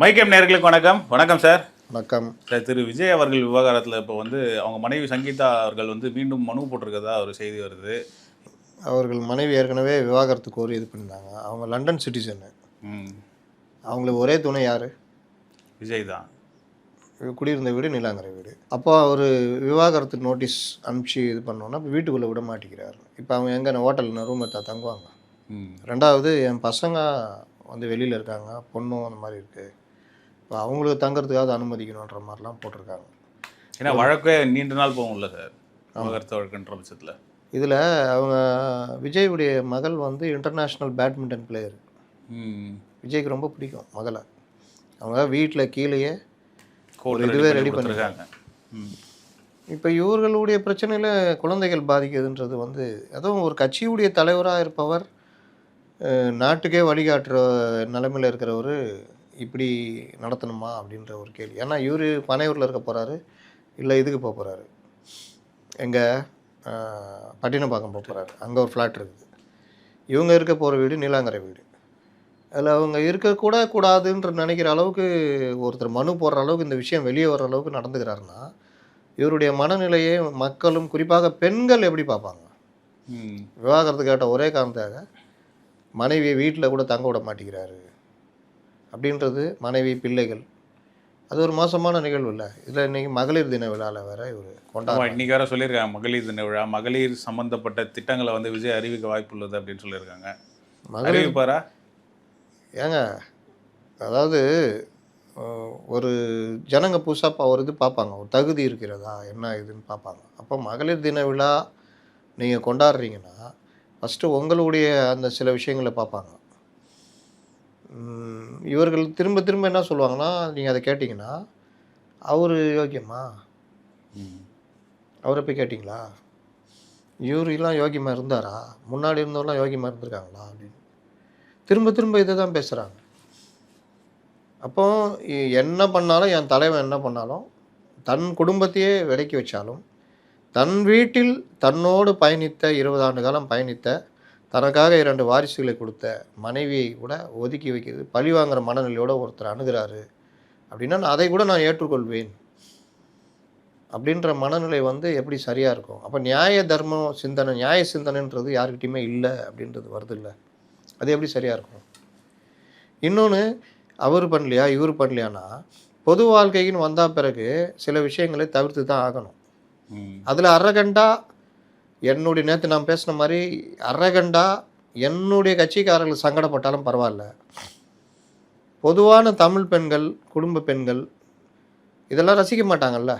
மைக்கம் நேயர்களுக்கு வணக்கம். வணக்கம் சார். வணக்கம் சார், திரு விஜய் அவர்கள் விவகாரத்தில் இப்போ அவங்க மனைவி சங்கீதா அவர்கள் மீண்டும் மனு போட்டிருக்கதா ஒரு செய்தி வருது. அவர்கள் மனைவி ஏற்கனவே விவாகரத்து கோரி இது பண்ணியிருந்தாங்க. அவங்க லண்டன் சிட்டிசனு. அவங்களுக்கு ஒரே துணை யார்? விஜய் தான். குடியிருந்த வீடு நீலாங்கரை வீடு. அப்போ அவர் விவாகரத்து நோட்டீஸ் அனுப்பிச்சு இது பண்ணோன்னா இப்போ வீட்டுக்குள்ளே விட மாட்டேங்கிறாரு. இப்போ அவங்க எங்கே ஹோட்டலில் ரூம் எடுத்தா தங்குவாங்க. ரெண்டாவது என் பசங்க வெளியில் இருக்காங்க, பொண்ணும் அந்த மாதிரி இருக்குது. இப்போ அவங்களுக்கு தங்குறதுக்காவது அனுமதிக்கணுன்ற மாதிரிலாம் போட்டிருக்காங்க. ஏன்னா வழக்கே நீண்ட நாள் போகும்ல சார், விவாகரத்து வழக்குன்ற பட்சத்தில். இதில் அவங்க விஜயுடைய மகள் இன்டர்நேஷ்னல் பேட்மிண்டன் பிளேயர். விஜய்க்கு ரொம்ப பிடிக்கும் மகளை. அவங்க வீட்டில் கீழேயே ஒரு இதுவே ரெடி பண்ணியிருக்காங்க. இப்போ இவர்களுடைய பிரச்சனையில் குழந்தைகள் பாதிக்குதுன்றது அதுவும் ஒரு கட்சியுடைய தலைவராக இருப்பவர், நாட்டுக்கே வழிகாட்டுற நிலைமையில் இருக்கிறவர் இப்படி நடத்தணுமா அப்படின்ற ஒரு கேள்வி. ஏன்னா இவர் பனையூரில் இருக்க போகிறாரு, இல்லை இதுக்கு போக போகிறாரு, எங்கே பட்டினப்பாக்கம் போக போகிறாரு. அங்கே ஒரு ஃப்ளாட் இருக்குது. இவங்க இருக்க போகிற வீடு நீலாங்கரை வீடு. அதில் அவங்க இருக்கக்கூட கூடாதுன்ற நினைக்கிற அளவுக்கு ஒருத்தர் மனு போடுற அளவுக்கு இந்த விஷயம் வெளியே வர்ற அளவுக்கு நடந்துக்கிறாருன்னா இவருடைய மனநிலையை மக்களும் குறிப்பாக பெண்கள் எப்படி பார்ப்பாங்க? விவாகரத்து கேட்ட ஒரே காரணத்தாக மனைவியை வீட்டில் கூட தங்க விட மாட்டேங்கிறாரு அப்படின்றது மனைவி பிள்ளைகள். அது ஒரு மோசமான நிகழ்வு இல்லை. இதில் இன்றைக்கி மகளிர் தின விழாவில் வேறு இவர் கொண்டாடுறாங்க. இன்றைக்கி வேறு சொல்லியிருக்காங்க மகளிர் தின விழா, மகளிர் சம்மந்தப்பட்ட திட்டங்களை விஜய் அறிவிக்க வாய்ப்பு உள்ளது அப்படின்னு சொல்லியிருக்காங்க. மகளிர் பாரா ஏங்க, அதாவது ஒரு ஜனங்க புதுசாக ஒரு இது பார்ப்பாங்க, ஒரு தகுதி இருக்கிறதா என்ன இதுன்னு பார்ப்பாங்க. அப்போ மகளிர் தின விழா நீங்கள் கொண்டாடுறீங்கன்னா ஃபஸ்ட்டு உங்களுடைய அந்த சில விஷயங்களை பார்ப்பாங்க. இவர்கள் திரும்ப திரும்ப என்ன சொல்லுவாங்கன்னா, நீங்கள் அதை கேட்டிங்கன்னா அவர் யோக்கியமா, அவரை போய் கேட்டிங்களா, இவரெல்லாம் யோகியமாக இருந்தாரா, முன்னாடி இருந்தவரெலாம் யோகியமாக இருந்திருக்காங்களா அப்படின்னு திரும்ப திரும்ப இதை தான் பேசுகிறாங்க. அப்போ என்ன பண்ணாலும், என் தலைவன் என்ன பண்ணாலும், தன் குடும்பத்தையே விலக்கி வச்சாலும், தன் வீட்டில் தன்னோடு பயணித்த 20 ஆண்டு காலம் பயணித்த, தனக்காக 2 வாரிசுகளை கொடுத்த மனைவியை கூட ஒதுக்கி வைக்கிறது, பழி வாங்குகிற மனநிலையோடு ஒருத்தர் அணுகிறாரு அப்படின்னா அதை கூட நான் ஏற்றுக்கொள்வேன் அப்படின்ற மனநிலை எப்படி சரியாக இருக்கும்? அப்போ நியாய தர்மம் சிந்தனை, நியாய சிந்தனைன்றது யாருக்கிட்டையுமே இல்லை அப்படின்றது வருது இல்லை, அது எப்படி சரியாக இருக்கும்? இன்னொன்று, அவர் பண்ணலையா இவர் பண்ணலையானா பொது வாழ்க்கைக்குன்னு வந்தால் பிறகு சில விஷயங்களை தவிர்த்து தான் ஆகணும். அதில் அரகண்டா என்னுடைய நேற்று நான் பேசின மாதிரி அரகண்டா என்னுடைய கட்சிக்காரர்கள் சங்கடப்பட்டாலும் பரவாயில்ல, பொதுவான தமிழ் பெண்கள், குடும்ப பெண்கள் இதெல்லாம் ரசிக்க மாட்டாங்கல்ல.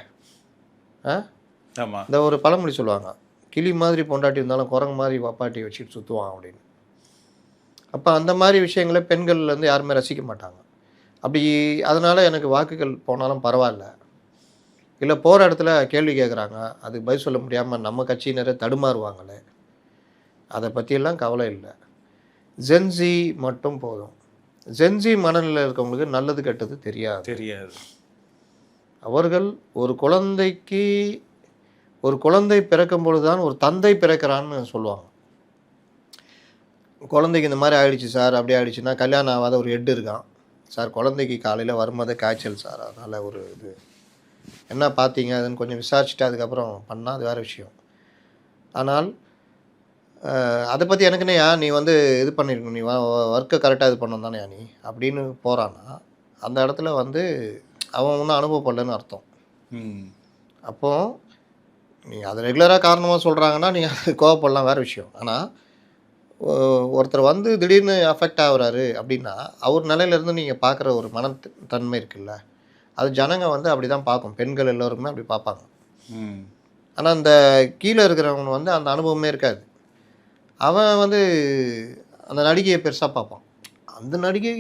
இந்த ஒரு பழமொழி சொல்லுவாங்க, கிளி மாதிரி பொண்டாட்டி இருந்தாலும் குரங்கு மாதிரி வப்பாட்டி வச்சுட்டு சுற்றுவான் அப்படின்னு. அப்போ அந்த மாதிரி விஷயங்களை பெண்கள் யாருமே ரசிக்க மாட்டாங்க. அப்படி அதனால் எனக்கு வாக்குகள் போனாலும் பரவாயில்ல, இல்லை போகிற இடத்துல கேள்வி கேட்குறாங்க, அதுக்கு பதில் சொல்ல முடியாமல் நம்ம கட்சியினரை தடுமாறுவாங்களே, அதை பற்றியெல்லாம் கவலை இல்லை. ஜென்சி மட்டும் போதும். ஜென்சி மனநிலையில் இருக்கவங்களுக்கு நல்லது கெட்டது தெரியாது. அவர்கள் ஒரு குழந்தை பிறக்கும் பொழுது தான் ஒரு தந்தை பிறக்கிறான்னு சொல்லுவாங்க. குழந்தைக்கு இந்த மாதிரி ஆகிடுச்சு சார், அப்படி ஆகிடுச்சுன்னா கல்யாணம் ஆகாத ஒரு ஹெட் இருக்கான் சார், குழந்தைக்கு காலையில் வரும்போதே காய்ச்சல் சார், அதனால் ஒரு இது என்ன பார்த்தீங்க அதுன்னு கொஞ்சம் விசாரிச்சுட்டு அதுக்கப்புறம் பண்ணால் அது வேறு விஷயம். ஆனால் அதை பற்றி எனக்குன்னே நீ இது பண்ணியிருக்கணும், நீ ஒர்க்கை கரெக்டாக இது பண்ணணும் தானே நீ அப்படின்னு போகிறான்னா அந்த இடத்துல அவன் ஒன்றும் அனுபவப்படலன்னு அர்த்தம். அப்போது நீ அதை ரெகுலராக காரணமாக சொல்கிறாங்கன்னா நீ அது கோவப்படலாம், வேறு விஷயம். ஆனால் ஒருத்தர் திடீர்னு அஃபெக்ட் ஆகுறாரு அப்படின்னா அவர் நிலையிலேருந்து நீங்கள் பார்க்குற ஒரு மனத்தன்மை இருக்குல்ல, அது ஜனங்க அப்படி தான் பார்க்கும். பெண்கள் எல்லோருமே அப்படி பார்ப்பாங்க. ஆனால் அந்த கீழே இருக்கிறவங்க அந்த அனுபவமே இருக்காது. அவன் அந்த நடிகையை பெருசாக பார்ப்பான். அந்த நடிகை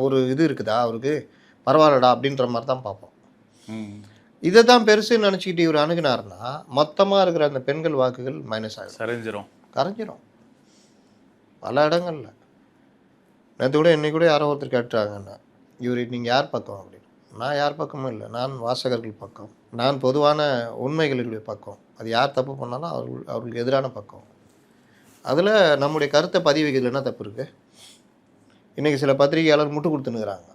ஒரு இது இருக்குதா அவருக்கு, பரவாயில்லடா அப்படின்ற மாதிரி தான் பார்ப்போம். இதை தான் பெருசுன்னு நினச்சிக்கிட்டு இவர் அணுகினார்னா மொத்தமாக இருக்கிற அந்த பெண்கள் வாக்குகள் மைனஸ் ஆகிடும், கரைஞ்சிரும் பல இடங்களில். நேற்று கூட இன்னைக்கு கூட யாரோ ஒருத்தர் கேட்டுறாங்கண்ணா, இவர் நீங்கள் யார் பக்கம் அப்படின்னு. நான் யார் பக்கமும் இல்லை, நான் வாசகர்கள் பக்கம், நான் பொதுவான உண்மைகளுடைய பக்கம். அது யார் தப்பு பண்ணாலும் அவர்களுக்கு எதிரான பக்கம். அதில் நம்முடைய கருத்தை பதிவு வைக்கிறதுல என்ன தப்பு இருக்குது? இன்றைக்கி சில பத்திரிகையாளர் முட்டு கொடுத்துனுக்குறாங்க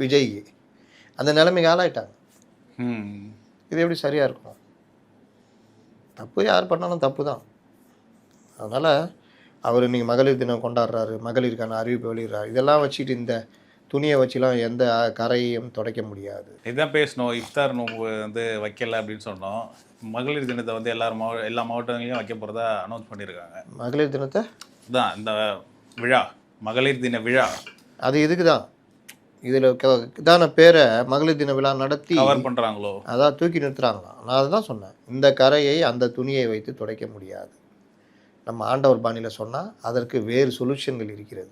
விஜய்க்கு. அந்த நிலைமைக்கு ஆளாயிட்டாங்க. இது எப்படி சரியாக இருக்கும்? தப்பு யார் பண்ணாலும் தப்பு தான். அதனால் அவர் இன்றைக்கி மகளிர் தினம் கொண்டாடுறாரு, மகளிருக்கான அறிவிப்பு வெளியிடுறாரு. இதெல்லாம் வச்சுக்கிட்டு இந்த துணியை வச்சுலாம் எந்த கரையும் துடைக்க முடியாது. இதுதான் பேசணும். இஃப்தார் நோன்பு வந்து வைக்கல அப்படின்னு சொன்னோம். மகளிர் தினத்தை வந்து எல்லா மாவட்டங்களையும் வைக்க போகிறதா அனௌன்ஸ் பண்ணியிருக்காங்க. மகளிர் தினத்தை தான் இந்த விழா, மகளிர் தின விழா, அது இதுக்கு தான். இதில் இதான பேரை மகளிர் தின விழா நடத்தி கவர் பண்ணுறாங்களோ, அதான் தூக்கி நிறுத்துறாங்களாம். நான் அதை தான் சொன்னேன். இந்த கரையை அந்த துணியை வைத்து துடைக்க முடியாது. நம்ம ஆண்டவர் பாணியில் சொன்னால் அதற்கு வேறு சொல்யூஷன்கள் இருக்கிறது.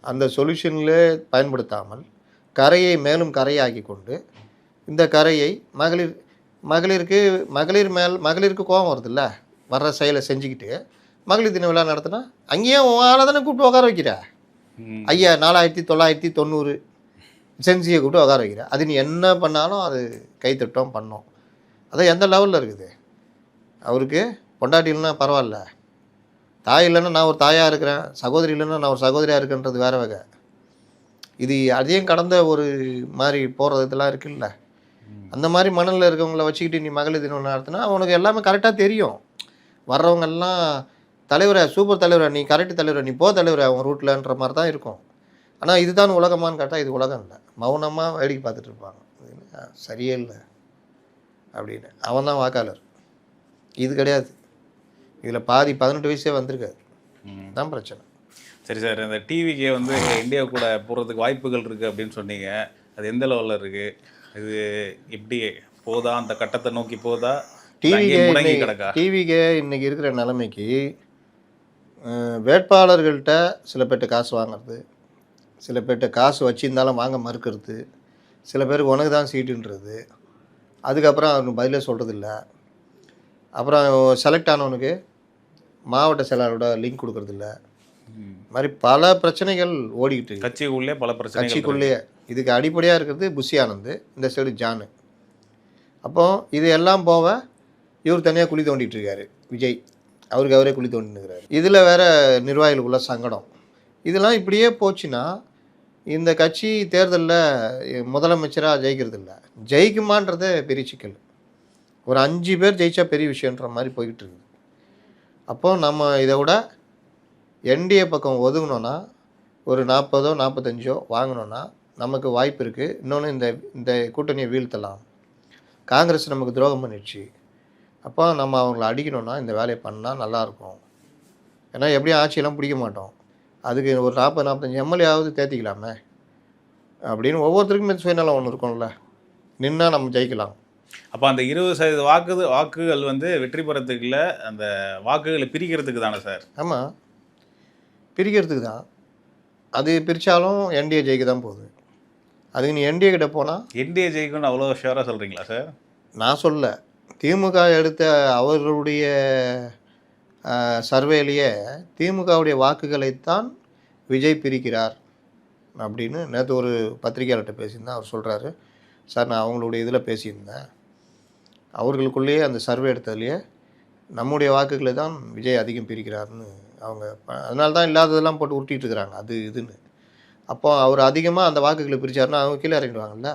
அந்த சொல்யூஷனில் பயன்படுத்தாமல் கரையை மேலும் கரையாக்கி கொண்டு இந்த கரையை மகளிருக்கு கோபம் வருதுல்ல, வர்ற செயலை செஞ்சுக்கிட்டு மகளிர் தின விழா நடத்தினா அங்கேயும் ஆளை தானே கூப்பிட்டு உட்கார வைக்கிற. ஐயா 4990 சென்சியை கூப்பிட்டு உட்கார வைக்கிற. அது நீ என்ன பண்ணாலும் அது கைத்தட்டம் பண்ணோம். அதான் எந்த லெவலில் இருக்குது. அவருக்கு பொண்டாட்டி இல்லைன்னா பரவாயில்ல, தாய் இல்லைன்னா நான் ஒரு தாயாக இருக்கிறேன், சகோதரி இல்லைன்னா நான் ஒரு சகோதரியாக இருக்கேன்றது வேறு வகை. இது அதையும் கடந்த ஒரு மாதிரி போகிறது இதெல்லாம் இருக்குல்ல. அந்த மாதிரி மணலில் இருக்கவங்கள வச்சுக்கிட்டு நீ மகளிர் தினம் நடத்தினா அவனுக்கு எல்லாமே கரெக்டாக தெரியும். வர்றவங்கெல்லாம் தலைவரை, சூப்பர் தலைவரை, நீ கரெக்டு தலைவரை, நீ போ தலைவரை அவன் ரூட்லன்ற மாதிரி தான் இருக்கும். ஆனால் இதுதான் உலகமானு கேட்டால் இது உலகம் இல்லை. மௌனமாக வேடிக்கை பார்த்துட்டு இருப்பாங்க. சரியே இல்லை அப்படின்னு. அவன் தான் வாக்காளர், இது கிடையாது. இதில் பாதி 18 வயசே வந்திருக்காது. தான் பிரச்சனை. சரி சார், இந்த டிவிக்கே வந்து இந்தியா கூட போகிறதுக்கு வாய்ப்புகள் இருக்குது அப்படின்னு சொன்னீங்க. அது எந்த லெவலில் இருக்குது? இது எப்படி போதா, அந்த கட்டத்தை நோக்கி போதா? டிவிக்கே இன்னைக்கு இருக்கிற நிலைமைக்கு வேட்பாளர்கள்ட்ட சில பேர்கிட்ட காசு வாங்குறது, சில பேர்கிட்ட காசு வச்சுருந்தாலும் வாங்க மறுக்கிறது, சில பேருக்கு உனக்கு தான் சீட்டுன்றது, அதுக்கப்புறம் அவனுக்கு பதிலே சொல்கிறதில்ல. அப்புறம் செலக்ட் ஆனவனுக்கு மாவட்ட செயலாளரோட லிங்க் கொடுக்கறதில்ல. மாதிரி பல பிரச்சனைகள் ஓடிக்கிட்டு கட்சிக்குள்ளே பல பிரச்சனை. கட்சிக்குள்ளேயே இதுக்கு அடிப்படையாக இருக்கிறது புஷி ஆனந்த், இந்த சைடு ஜானு. அப்போ இது எல்லாம் போக இவர் தனியாக குழி தோண்டிகிட்டு இருக்காரு விஜய். அவருக்கு அவரே குழி தோண்டினுக்கிறாரு. இதில் வேற நிர்வாகிகளுக்குள்ள சங்கடம். இதெல்லாம் இப்படியே போச்சுன்னா இந்த கட்சி தேர்தலில் முதலமைச்சராக ஜெயிக்கிறது இல்லை, ஜெயிக்குமான்றதே பெரிய சிக்கல். ஒரு 5 பேர் ஜெயிச்சா பெரிய விஷயன்ற மாதிரி போய்கிட்டு இருக்குது. அப்போது நம்ம இதை விட என்டிஏ பக்கம் ஒதுங்கினோன்னா ஒரு 40ஓ 45ஓ வாங்கினோன்னா நமக்கு வாய்ப்பு இருக்குது. இன்னொன்று இந்த கூட்டணியை வீழ்த்தலாம். காங்கிரஸ் நமக்கு துரோகம் பண்ணிடுச்சு, அப்போ நம்ம அவங்கள அடிக்கணும்னா இந்த வேலையை பண்ணால் நல்லாயிருக்கும். ஏன்னா எப்படியும் ஆட்சியெல்லாம் பிடிக்க மாட்டோம், அதுக்கு ஒரு 40-45 எம்எல்ஏவாவது தேர்த்திக்கலாமே அப்படின்னு ஒவ்வொருத்தருக்குமே சுயநலம் ஒன்று இருக்கும்ல. நின்னா நம்ம ஜெயிக்கலாம். அப்போ அந்த 20% வாக்குகள் வந்து வெற்றி பெறத்துக்கு இல்லை, அந்த வாக்குகளை பிரிக்கிறதுக்கு தானே சார்? ஆமாம், பிரிக்கிறதுக்கு தான். அது பிரித்தாலும் என்டிஏ ஜெயிக்க தான் போகுது. அதுக்கு நீ என்டிஏ கிட்ட போனால் என்டிஏ ஜெயிக்கும்னு அவ்வளோ ஷுவராக சொல்கிறீங்களா சார்? நான் சொல்ல, திமுக எடுத்த அவர்களுடைய சர்வேலேயே திமுகவுடைய வாக்குகளைத்தான் விஜய் பிரிக்கிறார் அப்படின்னு நேற்று ஒரு பத்திரிகையாளர்கிட்ட பேசியிருந்தேன். அவர் சொல்கிறாரு, சார் நான் அவங்களுடைய இதில் பேசியிருந்தேன், அவர்களுக்குள்ளேயே அந்த சர்வே எடுத்ததுலேயே நம்முடைய வாக்குகளை தான் விஜய் அதிகம் பிரிக்கிறாருன்னு அவங்க. அதனால தான் இல்லாததெல்லாம் போட்டு உருட்டிகிட்டு இருக்கிறாங்க அது இதுன்னு. அப்போ அவர் அதிகமாக அந்த வாக்குகளை பிரித்தாருன்னா அவங்க கீழே இறங்கிடுவாங்கல்ல.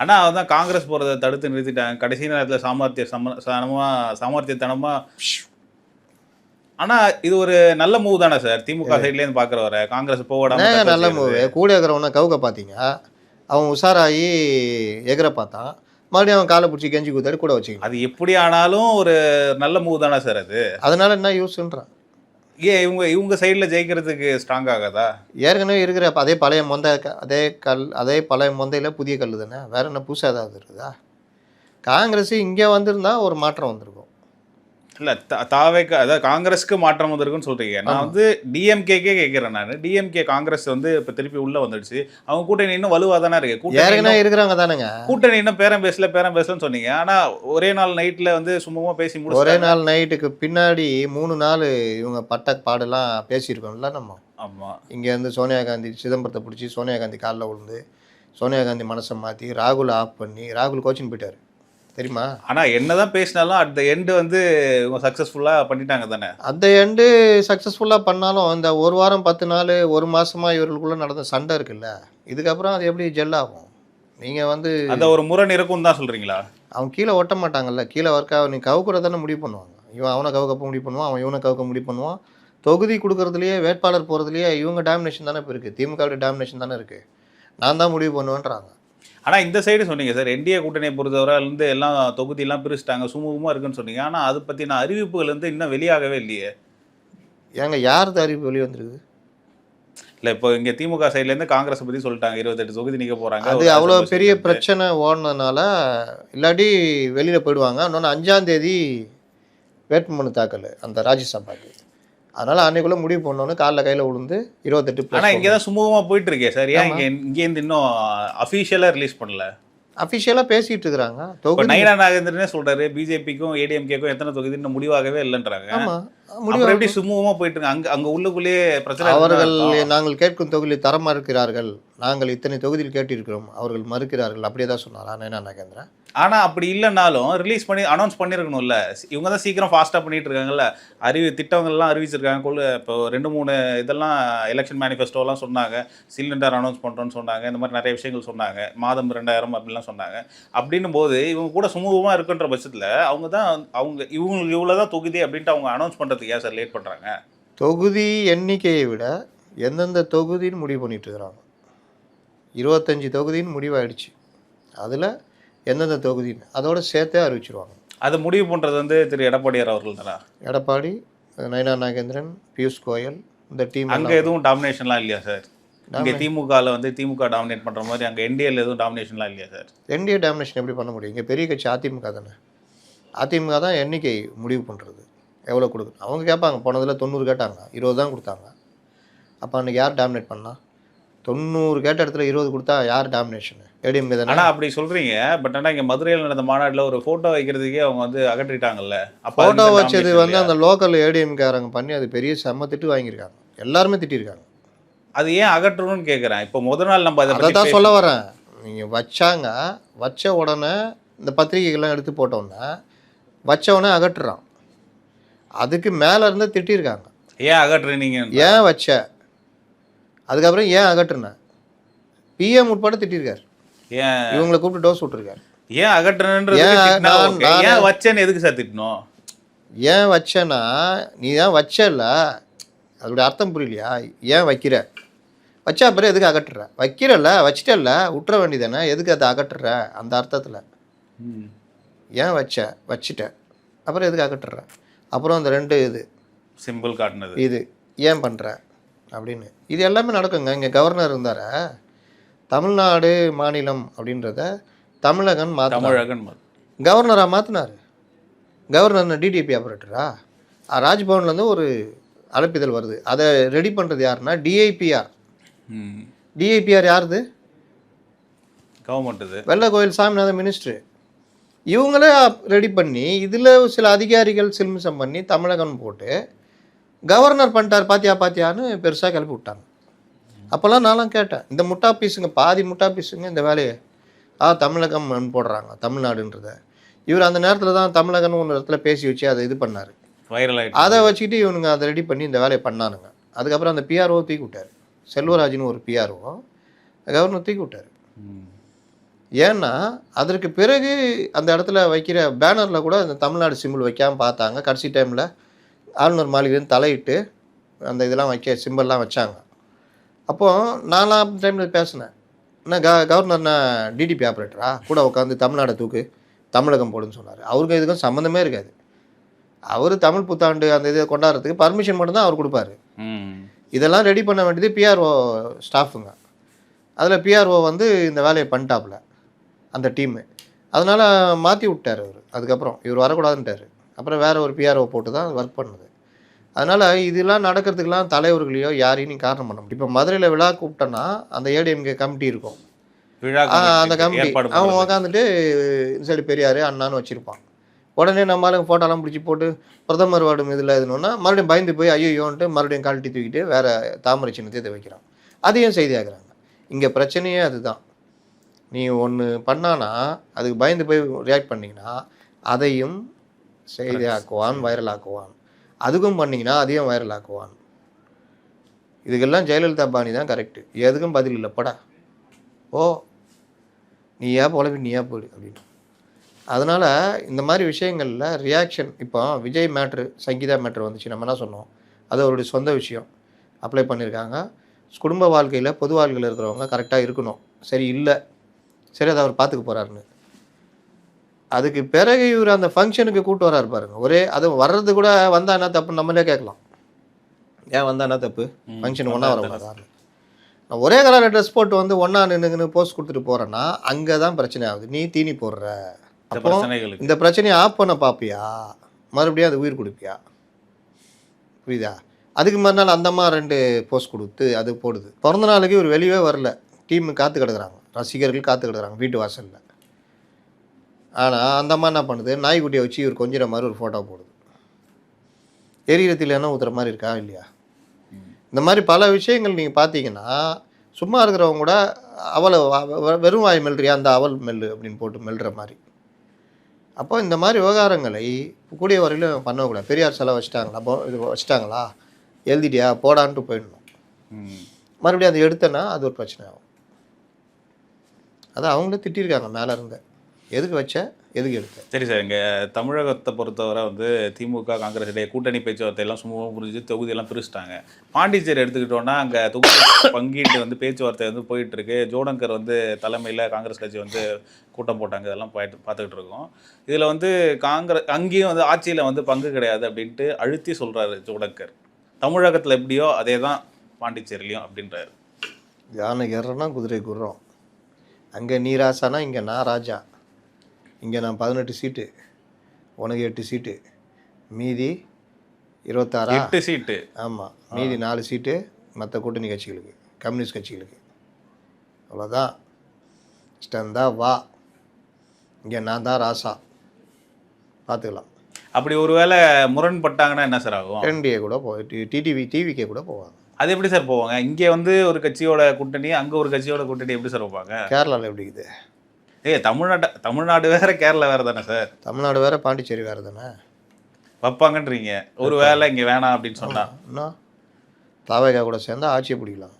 ஆனால் அவர் தான் காங்கிரஸ் போகிறத தடுத்து நிறுத்திட்டாங்க கடைசி நேரத்தில் சாமர்த்தியத்தனமாக. ஆனால் இது ஒரு நல்ல மூவ் தானே சார்? திமுக சைட்லேருந்து பார்க்குற வர காங்கிரஸ் போகாம நல்ல மூவ். கூட இருக்கிறவனா கவுக்க பார்த்தீங்க, அவன் உஷாராகி எகிற பார்த்தான், மறுபடியும் அவன் காலை பிடிச்சி கெஞ்சி கூத்தாடி கூட வச்சுக்கணும். அது எப்படி ஆனாலும் ஒரு நல்ல மூவ் தானே சார் அது? அதனால என்ன யூஸ்ன்றான். ஏன் இவங்க சைடில் ஜெயிக்கிறதுக்கு ஸ்ட்ராங் ஆகாதா? ஏற்கனவே இருக்கிற அதே பழைய அதே பழைய மொந்தையில் புதிய கல் தானே, வேற என்ன புதுசாக ஏதாவது இருக்குதா? காங்கிரஸ் இங்கே வந்திருந்தா ஒரு மாற்றம் வந்திருக்கும். இல்லை தாவேக்கு, அதாவது காங்கிரஸுக்கு மாற்றம் வந்திருக்குன்னு சொல்கிறீங்க. நான் வந்து டிஎம்கேக்கே கேட்குறேன். நான் டிஎம்கே காங்கிரஸ் வந்து இப்போ திருப்பி உள்ளே வந்துடுச்சு, அவங்க கூட்டணி இன்னும் வலுவாக தானே இருக்குது. ஏற்கனவே இருக்கிறாங்க தானேங்க கூட்டணி இன்னும் பேரம் பேசலன்னு சொன்னீங்க. ஆனால் ஒரே நாள் நைட்டில் வந்து சும்மா பேசி முடிச்சு, ஒரே நாள் நைட்டுக்கு பின்னாடி 3 நாள் இவங்க பட்ட பாடெல்லாம் பேசியிருக்கோம்ல நம்ம. ஆமாம், இங்கேருந்து சோனியா காந்தி சிதம்பரத்தை பிடிச்சி சோனியா காந்தி காலில் விழுந்து சோனியா காந்தி மனசை மாற்றி ராகுல் ஆஃப் பண்ணி ராகுல் கோச்சிங் போயிட்டார். தெரியுமா? ஆனா என்னதான் பேசினாலும் அட் த எண்டு வந்து இவங்க சக்ஸஸ்ஃபுல்லா பண்ணிட்டாங்க தானே. அந்த எண்டு சக்ஸஸ்ஃபுல்லாக பண்ணாலும் இந்த ஒரு வாரம் 10 நாள் 1 மாசமா இவர்களுக்குள்ள நடந்த சண்டை இருக்குல்ல, இதுக்கப்புறம் அது எப்படி ஜெல் ஆகும்? நீங்கள் வந்து அந்த ஒரு முரண் இருக்கும்னு தான் சொல்றீங்களா? அவங்க கீழே ஒட்ட மாட்டாங்கல்ல, கீழே நீ கவுக்குறத தானே முடிவு பண்ணுவாங்க. இவன் அவனை கவுக்கப்ப முடிவு பண்ணுவான், அவன் இவனை கவுக்க முடிவு பண்ணுவான். தொகுதி கொடுக்குறதுலையே வேட்பாளர் போகிறதுலையே இவங்க டாமினேஷன் தானே இப்போ இருக்குது, திமுகவுடைய டாமினேஷன் தானே இருக்குது. நான் தான் முடிவு பண்ணுவேன்றாங்க. ஆனா இந்த சைடு சொன்னீங்க சார், என்டிஏ கூட்டணியை பொறுத்தவரை வந்து எல்லாம் தொகுதியெல்லாம் பிரிச்சுட்டாங்க, சுமூகமா இருக்குன்னு சொன்னீங்க. ஆனா அது பத்தின அறிவிப்புகள் வந்து இன்னும் வெளியாகவே இல்லையே. ஏங்க யாரது அறிவிப்பு வெளியே வந்துருக்குது? இல்ல இப்போ இங்க திமுக சைட்ல இருந்து காங்கிரஸ் பத்தி சொல்லிட்டாங்க, 28 தொகுதி நிக்க போறாங்க. அது அவ்வளோ பெரிய பிரச்சனை ஓடினதுனால இல்லாட்டி வெளியில் போயிடுவாங்க. இன்னொன்று 5ஆம் தேதி வேட்புமனு தாக்கல் அந்த ராஜ்யசபாக்கு. அதனால் அன்னைக்குள்ளே முடிவு பண்ணோன்னு காலைல கையில் விழுந்து 28. ஆனா இங்கே தான் சுமூகமா போயிட்டு இருக்கே சார், ஏன் இங்கேருந்து இன்னும் அஃபீஷியலாக ரிலீஸ் பண்ணல? அஃபிஷியலாக பேசிகிட்டு இருக்கிறாங்க. இப்போ தொகுதி நயினா நாகேந்திரனே சொல்றாரு, பிஜேபிக்கும் ஏடிஎம்கேக்கும் எத்தனை தொகுதி இன்னும் முடிவாகவே இல்லைன்றாங்க. ஆமாம் அப்புறம் எப்படி சுமூகமா போயிட்டு இருக்கு? அங்க உள்ளுக்குள்ளேயே பிரச்சனை. அவர்கள் நாங்கள் கேட்கும் தொகுதியில் தர மறுக்கிறார்கள், நாங்கள் இத்தனை தொகுதியில் கேட்டிருக்கிறோம், அவர்கள் மறுக்கிறார்கள், அப்படியே தான் சொன்னாரா நயினா நாகேந்திரன்? ஆனா அப்படி இல்லைனாலும் ரிலீஸ் பண்ணி அனௌன்ஸ் பண்ணிருக்கணும்ல. இவங்க தான் சீக்கிரம் ஃபாஸ்டா பண்ணிட்டு இருக்காங்கல்ல. திட்டங்கள்லாம் அறிவிச்சிருக்காங்க. இப்போ 2-3 இதெல்லாம் எலெக்ஷன் மேனிஃபெஸ்டோலாம் சொன்னாங்க. சிலிண்டர் அனௌன்ஸ் பண்ணுறோன்னு சொன்னாங்க. இந்த மாதிரி நிறைய விஷயங்கள் சொன்னாங்க. மாதம் 2000 அப்படிலாம் சொன்னாங்க. அப்படின்னும் போது இவங்க கூட சுமூகமாக இருக்குன்ற பட்சத்தில் இவங்களுக்கு இவ்வளோ தான் தொகுதி அப்படின்ட்டு அவங்க அனௌன்ஸ் பண்ணுறதுக்கு ஏன் சார் லேட் பண்ணுறாங்க? தொகுதி எண்ணிக்கையை விட எந்தெந்த தொகுதின்னு முடிவு பண்ணிட்டு இருக்கிறாங்க. 25 தொகுதின்னு முடிவாயிடுச்சு. அதில் எந்தெந்த தொகுதின்னு அதோட சேர்த்தே அறிவிச்சிருவாங்க. அதை முடிவு பண்ணுறது வந்து திரு எடப்பாடியார் அவர்கள் தானே? எடப்பாடி, நயினா நாகேந்திரன், பியூஷ் கோயல், இந்த டீம். அங்கே எதுவும் டாமினேஷன்லாம் இல்லையா சார்? இங்கே திமுகவில் வந்து திமுக டாமினேட் பண்ணுற மாதிரி அங்கே என்டிஏல எதுவும் டாமினேஷன்லாம் இல்லையா சார்? என்டிஏ டாமினேஷன் எப்படி பண்ண முடியும்? இங்கே பெரிய கட்சி அதிமுக தானே. அதிமுக தான் எண்ணிக்கை முடிவு பண்ணுறது, எவ்வளோ கொடுக்குது. அவங்க கேட்பாங்க, போனதில் 90 கேட்டாங்க, 20 தான் கொடுத்தாங்க. அப்போ அன்றைக்கி யார் டாமினேட் பண்ணா? 90 கேட்ட இடத்துல 20 கொடுத்தா யார் டாமினேஷனு? ஏடிஎம்கே தானே. ஆனால் அப்படி சொல்கிறீங்க, பட் ஆனால் இங்கே மதுரையில் நடந்த மாநாட்டில் ஒரு ஃபோட்டோ வைக்கிறதுக்கே அவங்க வந்து அகற்றிட்டாங்கல்ல. ஃபோட்டோ வச்சது வந்து அந்த லோக்கல் ஏடிஎம்காரங்க பண்ணி அது பெரிய செம்ம திட்டு வாங்கியிருக்காங்க. எல்லாருமே திட்டிருக்காங்க. அது ஏன் அகற்றணும்னு கேட்குறேன். இப்போ முதல் நாள் நம்ம அதை தான் சொல்ல வரேன். நீங்கள் வச்சாங்க, வச்ச உடனே இந்த பத்திரிகைகள்லாம் எடுத்து போட்டோன்னே வச்ச உடனே அகற்றுறான். அதுக்கு மேலே இருந்து திட்டிருக்காங்க. ஏன் அகற்றுறீங்க? ஏன் வச்ச, அதுக்கப்புறம் ஏன் அகற்றுன, பிஎம் உட்பட திட்டிருக்காரு. ஏன் இவங்களை கூப்பிட்டு டோஸ் விட்டுருக்காரு. ஏன் அகற்றுன்றது? ஏன் வச்சேன்னு எதுக்கு சார் திட்டணும்? ஏன் வச்சேன்னா நீ தான் வச்சல, அதோடைய அர்த்தம் புரியலையா? ஏன் வைக்கிற, வச்சா அப்புறம் எதுக்கு அகற்றுற? வைக்கிறல்ல, வச்சிட்டல்ல, விட்டுற வேண்டியதானே, எதுக்கு அதை அகற்றுற? அந்த அர்த்தத்தில் ஏன் வச்சிட்ட அப்புறம் எதுக்கு அகற்றுற? அப்புறம் அந்த 2 இது சிம்பிள் காட்டினது இது ஏன் பண்ணுற அப்படின்னு. இது எல்லாமே நடக்குங்க. இங்கே கவர்னர் இருந்தார, தமிழ்நாடு மாநிலம் அப்படின்றத தமிழகன் கவர்னராக மாற்றினார். Governor TDP ஆப்ரேட்டரா? ராஜ்பவன்லேருந்து ஒரு அழைப்பிதழ் வருது, அதை ரெடி பண்ணுறது யாருன்னா டிஐபிஆர். டிஐபிஆர் யாருது? கவர்மெண்ட். வெள்ளை கோயில் சாமிநாதன் மினிஸ்டர். இவங்களே ரெடி பண்ணி இதில் சில அதிகாரிகள் சில்மிசம் பண்ணி தமிழகம் போட்டு கவர்னர் பண்ணிட்டார், பாத்தியான்னு பெருசாக கிளப்பி விட்டாங்க. அப்போல்லாம் நான்லாம் கேட்டேன், இந்த முட்டா பீஸுங்க, பாதி முட்டா பீஸுங்க இந்த வேலையை தமிழகம் போடுறாங்க தமிழ்நாடுன்றத. இவர் அந்த நேரத்தில் தான் தமிழகம்னு ஒரு இடத்துல பேசி வச்சு அதை இது பண்ணார், வைரல் ஆகிட்டு. அதை வச்சுக்கிட்டு இவனுங்க அதை ரெடி பண்ணி இந்த வேலையை பண்ணானுங்க. அதுக்கப்புறம் அந்த பிஆர்ஓ தூக்கி விட்டார், செல்வராஜ்னு ஒரு பிஆர்ஓ கவர்னர் தூக்கி விட்டார். ஏன்னா அதற்கு பிறகு அந்த இடத்துல வைக்கிற பேனரில் கூட அந்த தமிழ்நாடு சிம்பிள் வைக்காமல் பார்த்தாங்க. கடைசி டைமில் ஆளுநர் மாளிகைன்னு தலையிட்டு அந்த இதெல்லாம் வைக்க சிம்பிள்லாம் வச்சாங்க. அப்போது நான்லாம் டைமில் பேசினேன், என்ன கவர்னர்னா டிடிபி ஆப்ரேட்டரா? கூட உட்காந்து தமிழ்நாடை தூக்கு, தமிழகம் போடுன்னு சொன்னார். அவருக்கு இதுக்கும் சம்மந்தமே இருக்காது. அவர் தமிழ் புத்தாண்டு அந்த இதை கொண்டாடுறதுக்கு பர்மிஷன் மட்டும்தான் அவர் கொடுப்பாரு. இதெல்லாம் ரெடி பண்ண வேண்டியது பிஆர்ஓ ஸ்டாஃபுங்க. அதில் பிஆர்ஓ வந்து இந்த வேலையை பண்ணிட்டாப்புல அந்த டீமு. அதனால் மாற்றி விட்டார் அவர். அதுக்கப்புறம் இவர் வரக்கூடாதுன்ட்டார். அப்புறம் வேறு ஒரு பிஆர்ஓ போட்டு தான் ஒர்க் பண்ணுது. அதனால் இதெல்லாம் நடக்கிறதுக்கெலாம் தலைவர்களையோ யாரையும் காரணம் பண்ண முடியும். இப்போ மதுரையில் விழா கூப்பிட்டோன்னா அந்த ஏடிஎம்கே கமிட்டி இருக்கும், அந்த கமிட்டி அவன் உட்காந்துட்டு இந்த சைடு பெரியார் அண்ணான்னு வச்சுருப்பான். உடனே நம்மளால ஃபோட்டோலாம் பிடிச்சி போட்டு பிரதமர் வார்டு இதில் இதுனா மறுபடியும் பயந்து போய் ஐயோன்ட்டு மறுபடியும் கழட்டி தூக்கிட்டு வேறு தாமரை சின்னத்தை இதை வைக்கிறான். அதையும் செய்தியாகிறாங்க. இங்கே பிரச்சனையே அதுதான். நீ ஒன்று பண்ணானா அதுக்கு பயந்து போய் ரியாக்ட் பண்ணிங்கன்னா அதையும் செய்தியாக்குவான், வைரல் ஆக்குவான். அதுக்கும் பண்ணிங்கன்னா அதையும் வைரல் ஆக்குவான். இதுக்கெல்லாம் ஜெயலலிதா பாணி தான் கரெக்டு. எதுக்கும் பதில் இல்லை, படா ஓ நீ ஏன் பொழப்பி நீ ஏன் போயிடு அப்படின்னு. அதனால் இந்த மாதிரி விஷயங்களில் ரியாக்ஷன், இப்போ விஜய் மேட்ரு, சங்கீதா மேட்ரு வந்துச்சு, நம்ம என்ன சொன்னோம், அது அவருடைய சொந்த விஷயம், அப்ளை பண்ணியிருக்காங்க. குடும்ப வாழ்க்கையில் பொது வாழ்க்கையில் இருக்கிறவங்க கரெக்டாக இருக்கணும். சரி இல்லை, சரி அதை அவர் பார்த்துக்க போகிறாருன்னு. அதுக்கு பிறகு இவர் அந்த ஃபங்க்ஷனுக்கு கூப்பிட்டு வராரு பாருங்க, ஒரே அது வர்றது கூட வந்தால் என்ன தப்புன்னு நம்மளே கேட்கலாம். ஏன் வந்தால் என்ன தப்பு, ஃபங்க்ஷன் ஒன்றா வரக்கூடாது. நான் ஒரே கலரில் ட்ரெஸ் போட்டு வந்து ஒன்றா நின்றுங்கன்னு போஸ்ட் கொடுத்துட்டு போகிறேன்னா அங்கே தான் பிரச்சனை ஆகுது. நீ தீனி போடுற, அப்போ இந்த பிரச்சனையை ஆஃப் பண்ண பார்ப்பியா, மறுபடியும் அது உயிர் கொடுப்பியா, புரியுதா? அதுக்கு மறுநாள் அந்த அம்மா 2 போஸ்ட் கொடுத்து அது போடுது. பிறந்த நாளைக்கு இவர் வெளியே வரல, டீம் காத்து கிடக்குறாங்க, ரசிகர்கள் காத்து கிடக்குறாங்க வீட்டு வாசலில். ஆனால் அந்த அம்மா என்ன பண்ணுது, நாய்க்குட்டியை வச்சு இவர் கொஞ்சிற மாதிரி ஒரு ஃபோட்டோ போடுது. எரியத்தில் என்ன ஊற்றுற மாதிரி இருக்கா இல்லையா? இந்த மாதிரி பல விஷயங்கள் நீங்கள் பார்த்தீங்கன்னா, சும்மா இருக்கிறவங்க கூட அவளை வெறும் வாய் மெல்றியா அந்த அவல் மெல்லு அப்படின்னு போட்டு மெல்ற மாதிரி. அப்போ இந்த மாதிரி விவகாரங்களை கூடிய வரையிலும் பண்ணக்கூடாது. பெரியார் செலவு வச்சுட்டாங்களா, அப்போ இது வச்சுட்டாங்களா, எழுதிட்டியா போடான்ட்டு போயிடணும். மறுபடியும் அதை எடுத்தேன்னா அது ஒரு பிரச்சனை ஆகும். அதான் அவங்களே திட்டிருக்காங்க மேலே இருந்த, எதுக்கு வச்ச எதுக்கு எடுத்த. சரி சார், இங்கே தமிழகத்தை பொறுத்தவரை வந்து திமுக காங்கிரஸ் இடையே கூட்டணி பேச்சுவார்த்தை எல்லாம் சுமூகமாக புரிஞ்சு தொகுதியெல்லாம் பிரிச்சுட்டாங்க. பாண்டிச்சேரி எடுத்துக்கிட்டோன்னா அங்கே தொகுதி பங்கீட்டு வந்து பேச்சுவார்த்தை வந்து போயிட்டுருக்கு. ஜோடங்கர் வந்து தலைமையில் காங்கிரஸ் கட்சி வந்து கூட்டம் போட்டாங்க, இதெல்லாம் பார்த்துக்கிட்டு இருக்கோம். இதில் வந்து அங்கேயும் வந்து ஆட்சியில் வந்து பங்கு கிடையாது அப்படின்ட்டு அழுத்தி சொல்கிறாரு ஜோடங்கர். தமிழகத்தில் எப்படியோ அதே தான் பாண்டிச்சேரிலையும் அப்படின்றாரு. யானை ஏறனா குதிரை குர்றோம். அங்கே நீ ராசானா இங்கே நான் ராஜா. இங்கே நான் 18 சீட்டு, உனக்கு 8 சீட்டு, மீதி 26 8 சீட்டு. ஆமாம், மீதி 4 சீட்டு மற்ற கூட்டணி கட்சிகளுக்கு, கம்யூனிஸ்ட் கட்சிகளுக்கு. அவ்வளோதான், ஸ்டந்தா வா, இங்கே நான் தான் ராசா, பார்த்துக்கலாம். அப்படி ஒரு வேளை முரண்பட்டாங்கன்னா என்ன சார் ஆகும்? என்டிஏ கூட டிவிகே கூட போவாங்க. அது எப்படி சார் போவாங்க? இங்கே வந்து ஒரு கட்சியோட கூட்டணி, அங்கே ஒரு கட்சியோட கூட்டணி எப்படி சார் வைப்பாங்க? கேரளாவில் எப்படி இருக்குது? தமிழ்நாடு வேற கேரளா வேற தானே சார்? தமிழ்நாடு வேற பாண்டிச்சேரி வேறு தானே வைப்பாங்கன்றீங்க. ஒரு வேளை இங்கே வேணாம் அப்படின்னு சொன்னா இன்னும் தாவேகா கூட சேர்ந்தா ஆட்சியை பிடிக்கலாம்.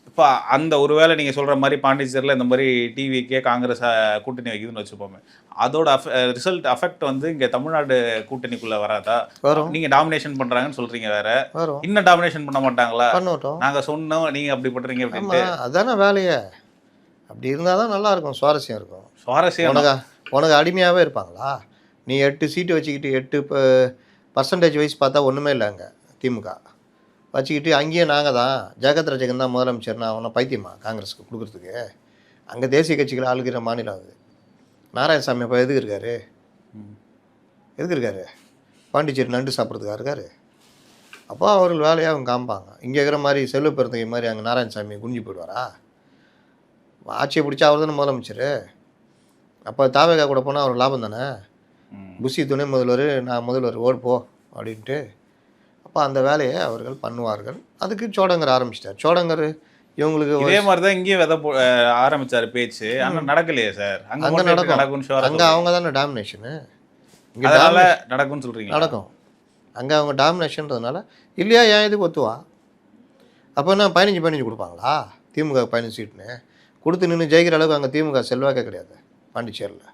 இப்போ அந்த ஒரு வேளை நீங்கள் சொல்கிற மாதிரி பாண்டிச்சேரியில் இந்த மாதிரி டிவிக்கே காங்கிரஸ் கூட்டணி வைக்குதுன்னு வச்சுப்போமே, அதோட ரிசல்ட் அஃபெக்ட் வந்து இங்கே தமிழ்நாடு கூட்டணிக்குள்ளே வராதா? வரும். நீங்கள் டாமினேஷன் பண்ணுறாங்கன்னு சொல்கிறீங்க வேற, வரும். இன்னும் டாமினேஷன் பண்ண மாட்டாங்களா? பண்ணட்டும், நாங்கள் சொன்னோம் நீங்கள் அப்படி பண்ணுறீங்க அப்படின்ட்டு. அதானே வேலையே. அப்படி இருந்தால் தான் நல்லாயிருக்கும், சுவாரஸ்யம் இருக்கும். சுவாரஸ்யம் உனக்கு அடிமையாகவே இருப்பாங்களா? நீ 8 சீட்டு வச்சுக்கிட்டு 8% வைஸ் பார்த்தா ஒன்றுமே இல்லை. அங்கே திமுக வச்சுக்கிட்டு அங்கேயும் நாங்கள் தான் ஜெகத் ரஜகன் தான் முதலமைச்சர்னா அவனை பைத்தியமா காங்கிரஸுக்கு கொடுக்குறதுக்கு? அங்கே தேசிய கட்சிகள் ஆளுகிற மாநிலம் அது. நாராயணசாமி அப்போ எதுக்கு இருக்காரு? பாண்டிச்சேரி நண்டு சாப்பிட்றதுக்காக இருக்காரு. அப்போ அவர்கள் வேலையை அவங்க காமிப்பாங்க. இங்கே இருக்கிற மாதிரி செல்வ பெருந்தகை மாதிரி அங்கே நாராயணசாமி குனிஞ்சு போயிடுவாரா? ஆட்சியை பிடிச்சா அவர் தானே முதலமைச்சர். அப்போ தாவேகா கூட போனால் அவர் லாபம் தானே. புஷி துணை முதல்வர், நான் முதல்வர், ஓடு போ அப்படின்ட்டு. அப்போ அந்த வேலையை அவர்கள் பண்ணுவார்கள். அதுக்கு சோடங்கர் ஆரம்பிச்சிட்டார். சோடங்கர் இவங்களுக்கு இதே மாதிரி தான் இங்கேயும் விதை ஆரம்பித்தார் பேச்சு. ஆனால் நடக்கலையே சார். அங்கே நடக்கும். அங்கே அவங்க தானே டாமினேஷனு. இங்கே நடக்கும்னு சொல்கிறீங்க? நடக்கும். அங்கே அவங்க டாமினேஷன்றதுனால இல்லையா, ஏன் இதுக்கு ஒத்துவா? அப்போ என்ன 15 கொடுப்பாங்களா திமுக 15 சீட்டுன்னு? கொடுத்து நின்று ஜெயிக்கிற அளவுக்கு அங்கே திமுக செல்வாக்கே கிடையாது பாண்டிச்சேரியில்.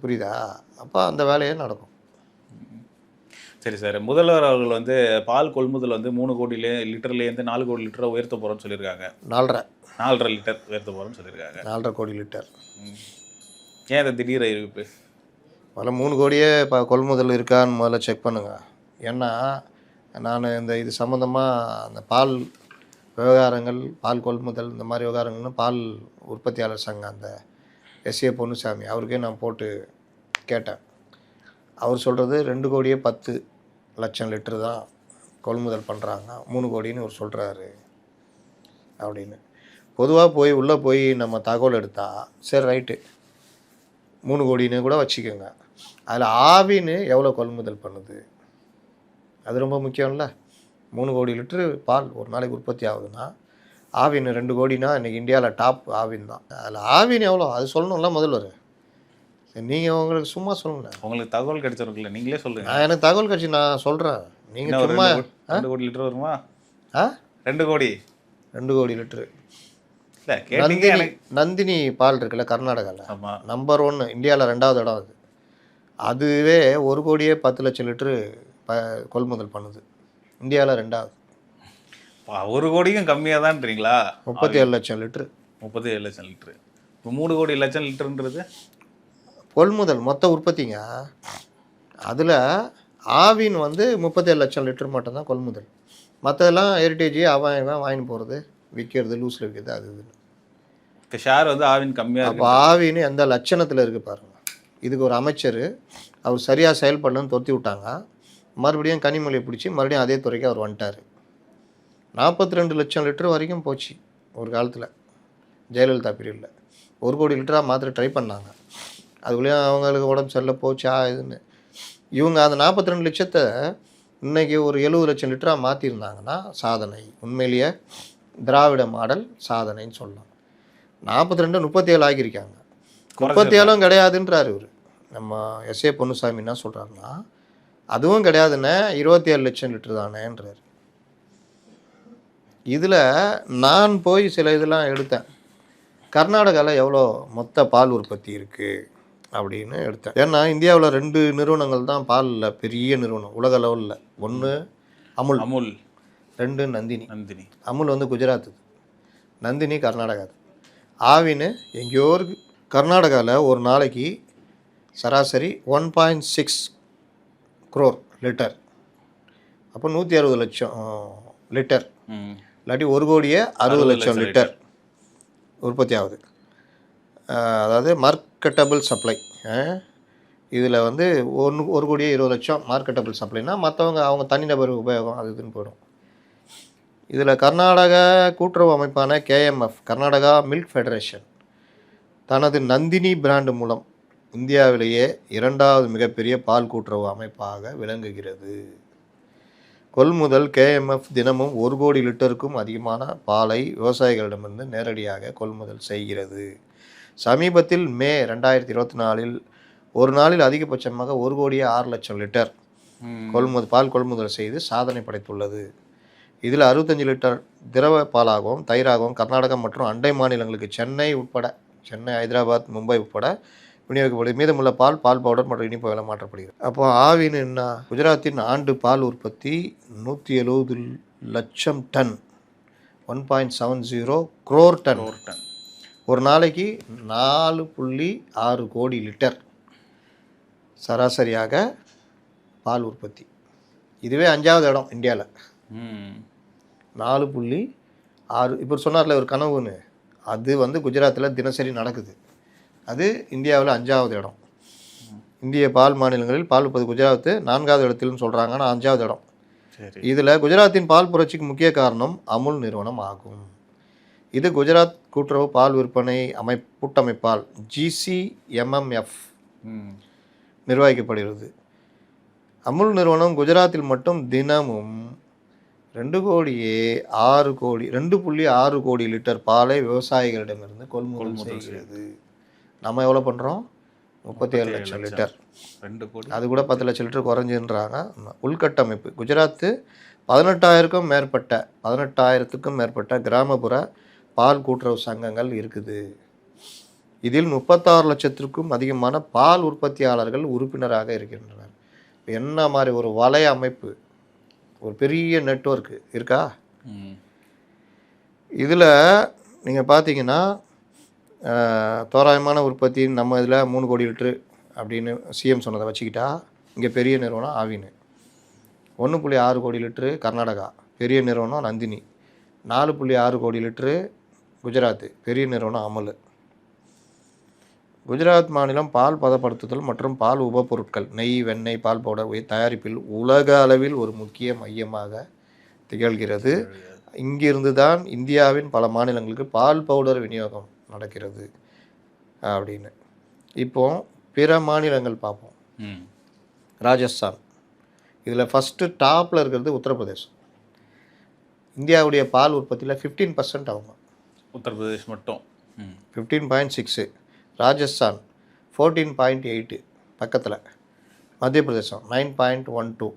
புரியுதா? அப்போ அந்த வேலையே நடக்கும். சரி சார், முதல்வர் அவர்கள் வந்து பால் கொள்முதல் வந்து 3 கோடி லிட்டர்லேருந்து 4 கோடி லிட்டரை உயர்த்த போகிறோன்னு சொல்லியிருக்காங்க. 4.5 லிட்டர் உயர்த்த போகிறோன்னு சொல்லியிருக்காங்க. 4.5 கோடி லிட்டர். ஏன் அதை திடீர் அறிவிப்பு? முதல்ல 3 கோடியே இப்போ கொள்முதல் இருக்கான்னு முதல்ல செக் பண்ணுங்கள். ஏன்னா நான் இது சம்மந்தமாக அந்த பால் விவகாரங்கள், பால் கொள்முதல், இந்த மாதிரி விவகாரங்கள்னு பால் உற்பத்தியாளர் சங்கம் அந்த எஸ்ஏ பொன்னுசாமி அவருக்கே நான் போட்டு கேட்டேன். அவர் சொல்கிறது 2 கோடியே 10 லட்சம் லிட்டரு தான் கொள்முதல் பண்ணுறாங்க, 3 கோடின்னு அவர் சொல்கிறாரு அப்படின்னு. பொதுவாக உள்ளே போய் நம்ம தகவல் எடுத்தால் சரி ரைட்டு 3 கோடின்னு கூட வச்சுக்கோங்க. அதில் ஆவின்னு எவ்வளோ கொள்முதல் பண்ணுது, அது ரொம்ப முக்கியம்ல. 3 கோடி லிட்டரு பால் ஒரு நாளைக்கு உற்பத்தி ஆகுதுன்னா ஆவின் 2 கோடினா இன்றைக்கி இந்தியாவில் டாப் ஆவின் தான். அதில் ஆவின் எவ்வளோ அது சொல்லணும்ல முதல்வர். நீங்கள் உங்களுக்கு சும்மா சொல்லுங்கள். உங்களுக்கு தகவல் கிடைச்சிருக்குல்ல, நீங்களே சொல்லுங்க. நான் எனக்கு தகவல் கட்சி நான் சொல்கிறேன். நீங்கள் சும்மா 2 கோடி லிட்டர் வருமா? 2 கோடி 2 கோடி லிட்டரு. இல்லை கேட்டீங்க. நந்தினி பால் இருக்குல்ல கர்நாடகாவில், ஆமாம், நம்பர் 1 இந்தியாவில் 2வது இடம் அது. அதுவே 1 கோடியே 10 லட்சம் லிட்டரு கொள்முதல் பண்ணுது. இந்தியாவில் 2வது. 1 கோடிக்கும் கம்மியாக தான்றீங்களா? 37 லட்சம் லிட்டரு. 37 லட்சம் லிட்டரு. இப்போ 3 கோடி லட்சம் லிட்டருன்றது கொள்முதல் மொத்த உற்பத்திங்க. அதில் ஆவின் வந்து 37 லட்சம் லிட்டர் மட்டும்தான் கொள்முதல். மற்றதெல்லாம் ஹெரிட்டேஜ் அவன் வாங்கிட்டு போகிறது, விற்கிறது, லூஸில் விற்கிறது, அது இதுன்னு. இப்போ ஷேர் வந்து ஆவின் கம்மியாக. அப்போ ஆவின்னு எந்த லட்சணத்தில் இருக்குது பாருங்கள். இதுக்கு ஒரு அமைச்சர் அவர் சரியாக செயல்படலன்னு தொத்தி விட்டாங்க. மறுபடியும் கனிமொழியை பிடிச்சி மறுபடியும் அதே துறைக்கு அவர் வந்துட்டார். 42 லட்சம் லிட்டர் வரைக்கும் போச்சு ஒரு காலத்தில் ஜெயலலிதா பீரியடில். 1 கோடி லிட்டராக மாத்திர ட்ரை பண்ணாங்க. அதுக்குள்ளேயும் அவங்களுக்கு உடம்பு சரியில்லை போச்சா இதுன்னு. இவங்க அந்த 42 லட்சத்தை இன்றைக்கி ஒரு 70 லட்சம் லிட்டராக மாற்றிருந்தாங்கன்னா சாதனை. உண்மையிலேயே திராவிட மாடல் சாதனைன்னு சொல்லலாம். 42 37 ஆகியிருக்காங்க. 37 கிடையாதுன்றார் இவர். நம்ம எஸ்ஏ பொன்னுசாமி என்ன சொல்கிறாருன்னா, அதுவும் கிடையாதுன்னு 27 லட்சம் லிட்டர் தானேன்றார். இதில் நான் போய் சில இதெல்லாம் எடுத்தேன். கர்நாடகாவில் எவ்வளோ மொத்த பால் உற்பத்தி இருக்குது அப்படின்னு எடுத்தேன். ஏன்னா இந்தியாவில் 2 நிறுவனங்கள் தான் பாலில் பெரிய நிறுவனம் உலக லெவலில். 1 அமுல், 2 நந்தினி. அமுல் வந்து குஜராத்து, நந்தினி கர்நாடகா. ஆவின்னு எங்கேயோ இருக்குது. கர்நாடகாவில் ஒரு நாளைக்கு சராசரி 1.6 crore லிட்டர். அப்போ 160 லட்சம் லிட்டர், இல்லாட்டி 1 கோடியே 60 லட்சம் லிட்டர் உற்பத்தி ஆகுது. அதாவது மார்க்கெட்டபிள் சப்ளை. இதில் வந்து 1 கோடியே 20 லட்சம் மார்க்கெட்டபிள் சப்ளைனா மற்றவங்க அவங்க தனிநபர் உபயோகம் அது இதுன்னு போயிடும். இதில் கர்நாடக கூட்டுறவு அமைப்பான KMF, கர்நாடகா மில்க் ஃபெடரேஷன், தனது நந்தினி பிராண்டு மூலம் இந்தியாவிலேயே 2வது மிகப்பெரிய பால் கூட்டுறவு அமைப்பாக விளங்குகிறது. கொள்முதல் KMF தினமும் 1 கோடி லிட்டருக்கும் அதிகமான பாலை விவசாயிகளிடமிருந்து நேரடியாக கொள்முதல் செய்கிறது. சமீபத்தில் மே 2024 ஒரு நாளில் அதிகபட்சமாக 1 கோடியே 6 லட்சம் லிட்டர் பால் கொள்முதல் செய்து சாதனை படைத்துள்ளது. இதில் 65 லிட்டர் திரவ பாலாகவும் தயிராகவும் கர்நாடகம் மற்றும் அண்டை மாநிலங்களுக்கு சென்னை, ஹைதராபாத், மும்பை உட்பட விநியோகிக்கப்படுது. மீதமுள்ள பால் பவுடர் மற்றும் இனிப்பு விலை மாற்றப்படுகிறது. அப்போ ஆவின் என்ன, குஜராத்தின் ஆண்டு பால் உற்பத்தி 170 லட்சம் டன், 1.70 crore டன். ஒரு நாளைக்கு 4.6 கோடி லிட்டர் சராசரியாக பால் உற்பத்தி. இதுவே 5வது இடம் இந்தியாவில். 4.6. இப்போ சொன்னார்ல ஒரு கனவுன்னு, அது வந்து குஜராத்தில் தினசரி நடக்குது. அது இந்தியாவில் 5வது இடம். இந்திய பால் மாநிலங்களில் பால் உற்பத்தி குஜராத் 4வது இடத்துலன்னு சொல்கிறாங்க, ஆனால் 5வது இடம். இதில் குஜராத்தின் பால் புரட்சிக்கு முக்கிய காரணம் அமுல் நிறுவனம் ஆகும். இது குஜராத் கூட்டுறவு பால் விற்பனை கூட்டமைப்பால் GCMMF நிர்வகிக்கப்படுகிறது. அமுல் நிறுவனம் குஜராத்தில் மட்டும் தினமும் 2.6 கோடி லிட்டர் பாலை விவசாயிகளிடமிருந்து கொள்முதல் செய்கிறது. நம்ம எவ்வளோ பண்ணுறோம்? 37 லட்சம் லிட்டர். 2 கோடி, அது கூட 10 லட்சம் லிட்டர் குறைஞ்சுன்றாங்க. உள்கட்டமைப்பு குஜராத்து 18,000க்கும் மேற்பட்ட கிராமப்புற பால் கூட்டுறவு சங்கங்கள் இருக்குது. இதில் 36 லட்சத்திற்கும் அதிகமான பால் உற்பத்தியாளர்கள் உறுப்பினராக இருக்கின்றனர். என்ன மாதிரி ஒரு வலைய அமைப்பு, ஒரு பெரிய நெட்வொர்க் இருக்கா? இதில் நீங்கள் பார்த்தீங்கன்னா தோராயமான உற்பத்தி நம்ம இதில் 3 கோடி லிட்ரு அப்படின்னு சிஎம் சொன்னதை வச்சுக்கிட்டா, இங்கே பெரிய நிறுவனம் ஆவின் 1.6 கோடி லிட்ரு, கர்நாடகா பெரிய நிறுவனம் நந்தினி 4.6 கோடி லிட்ரு, குஜராத் பெரிய நிறுவனம் அமுல். குஜராத் மாநிலம் பால் பதப்படுத்துதல் மற்றும் பால் உபப்பொருட்கள், நெய், வெண்ணெய், பால் பவுடர் தயாரிப்பில் உலக அளவில் ஒரு முக்கிய மையமாக திகழ்கிறது. இங்கிருந்து தான் இந்தியாவின் பல மாநிலங்களுக்கு பால் பவுடர் விநியோகம் நடக்கிறது அப்படின்னு. இப்போ பிற மாநிலங்கள் பார்ப்போம். ராஜஸ்தான் இதில் ஃபஸ்ட்டு டாப்பில் இருக்கிறது உத்தரப்பிரதேசம். இந்தியாவுடைய பால் உற்பத்தியில் 15% அவங்க. உத்தரப்பிரதேஷ் மட்டும். 15.6. ராஜஸ்தான் 14.8 பக்கத்தில். மத்திய பிரதேசம் 9.12.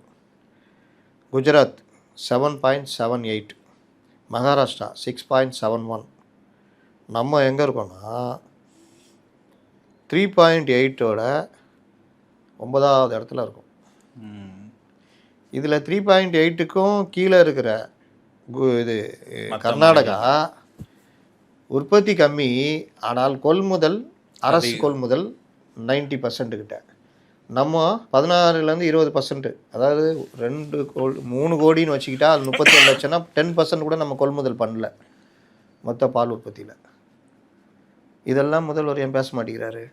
குஜராத் 7.78. மகாராஷ்டிரா 6.71. நம்ம எங்கே இருக்கோம்னா 3.8ஓட 9வது இடத்துல இருக்கும். இதில் 3.8க்கும் கீழே இருக்கிற இது கர்நாடகா உற்பத்தி கம்மி, ஆனால் கொள்முதல் அரசு கொள்முதல் 90% கிட்ட. நம்ம 16லேருந்து 20%, அதாவது 3 கோடின்னு வச்சுக்கிட்டா அது 37 லட்சம்னா 10% கூட நம்ம கொள்முதல் பண்ணல மொத்த பால் உற்பத்தியில். இதெல்லாம் முதல்வர் ஏன் பேச மாட்டேங்கிறாரு?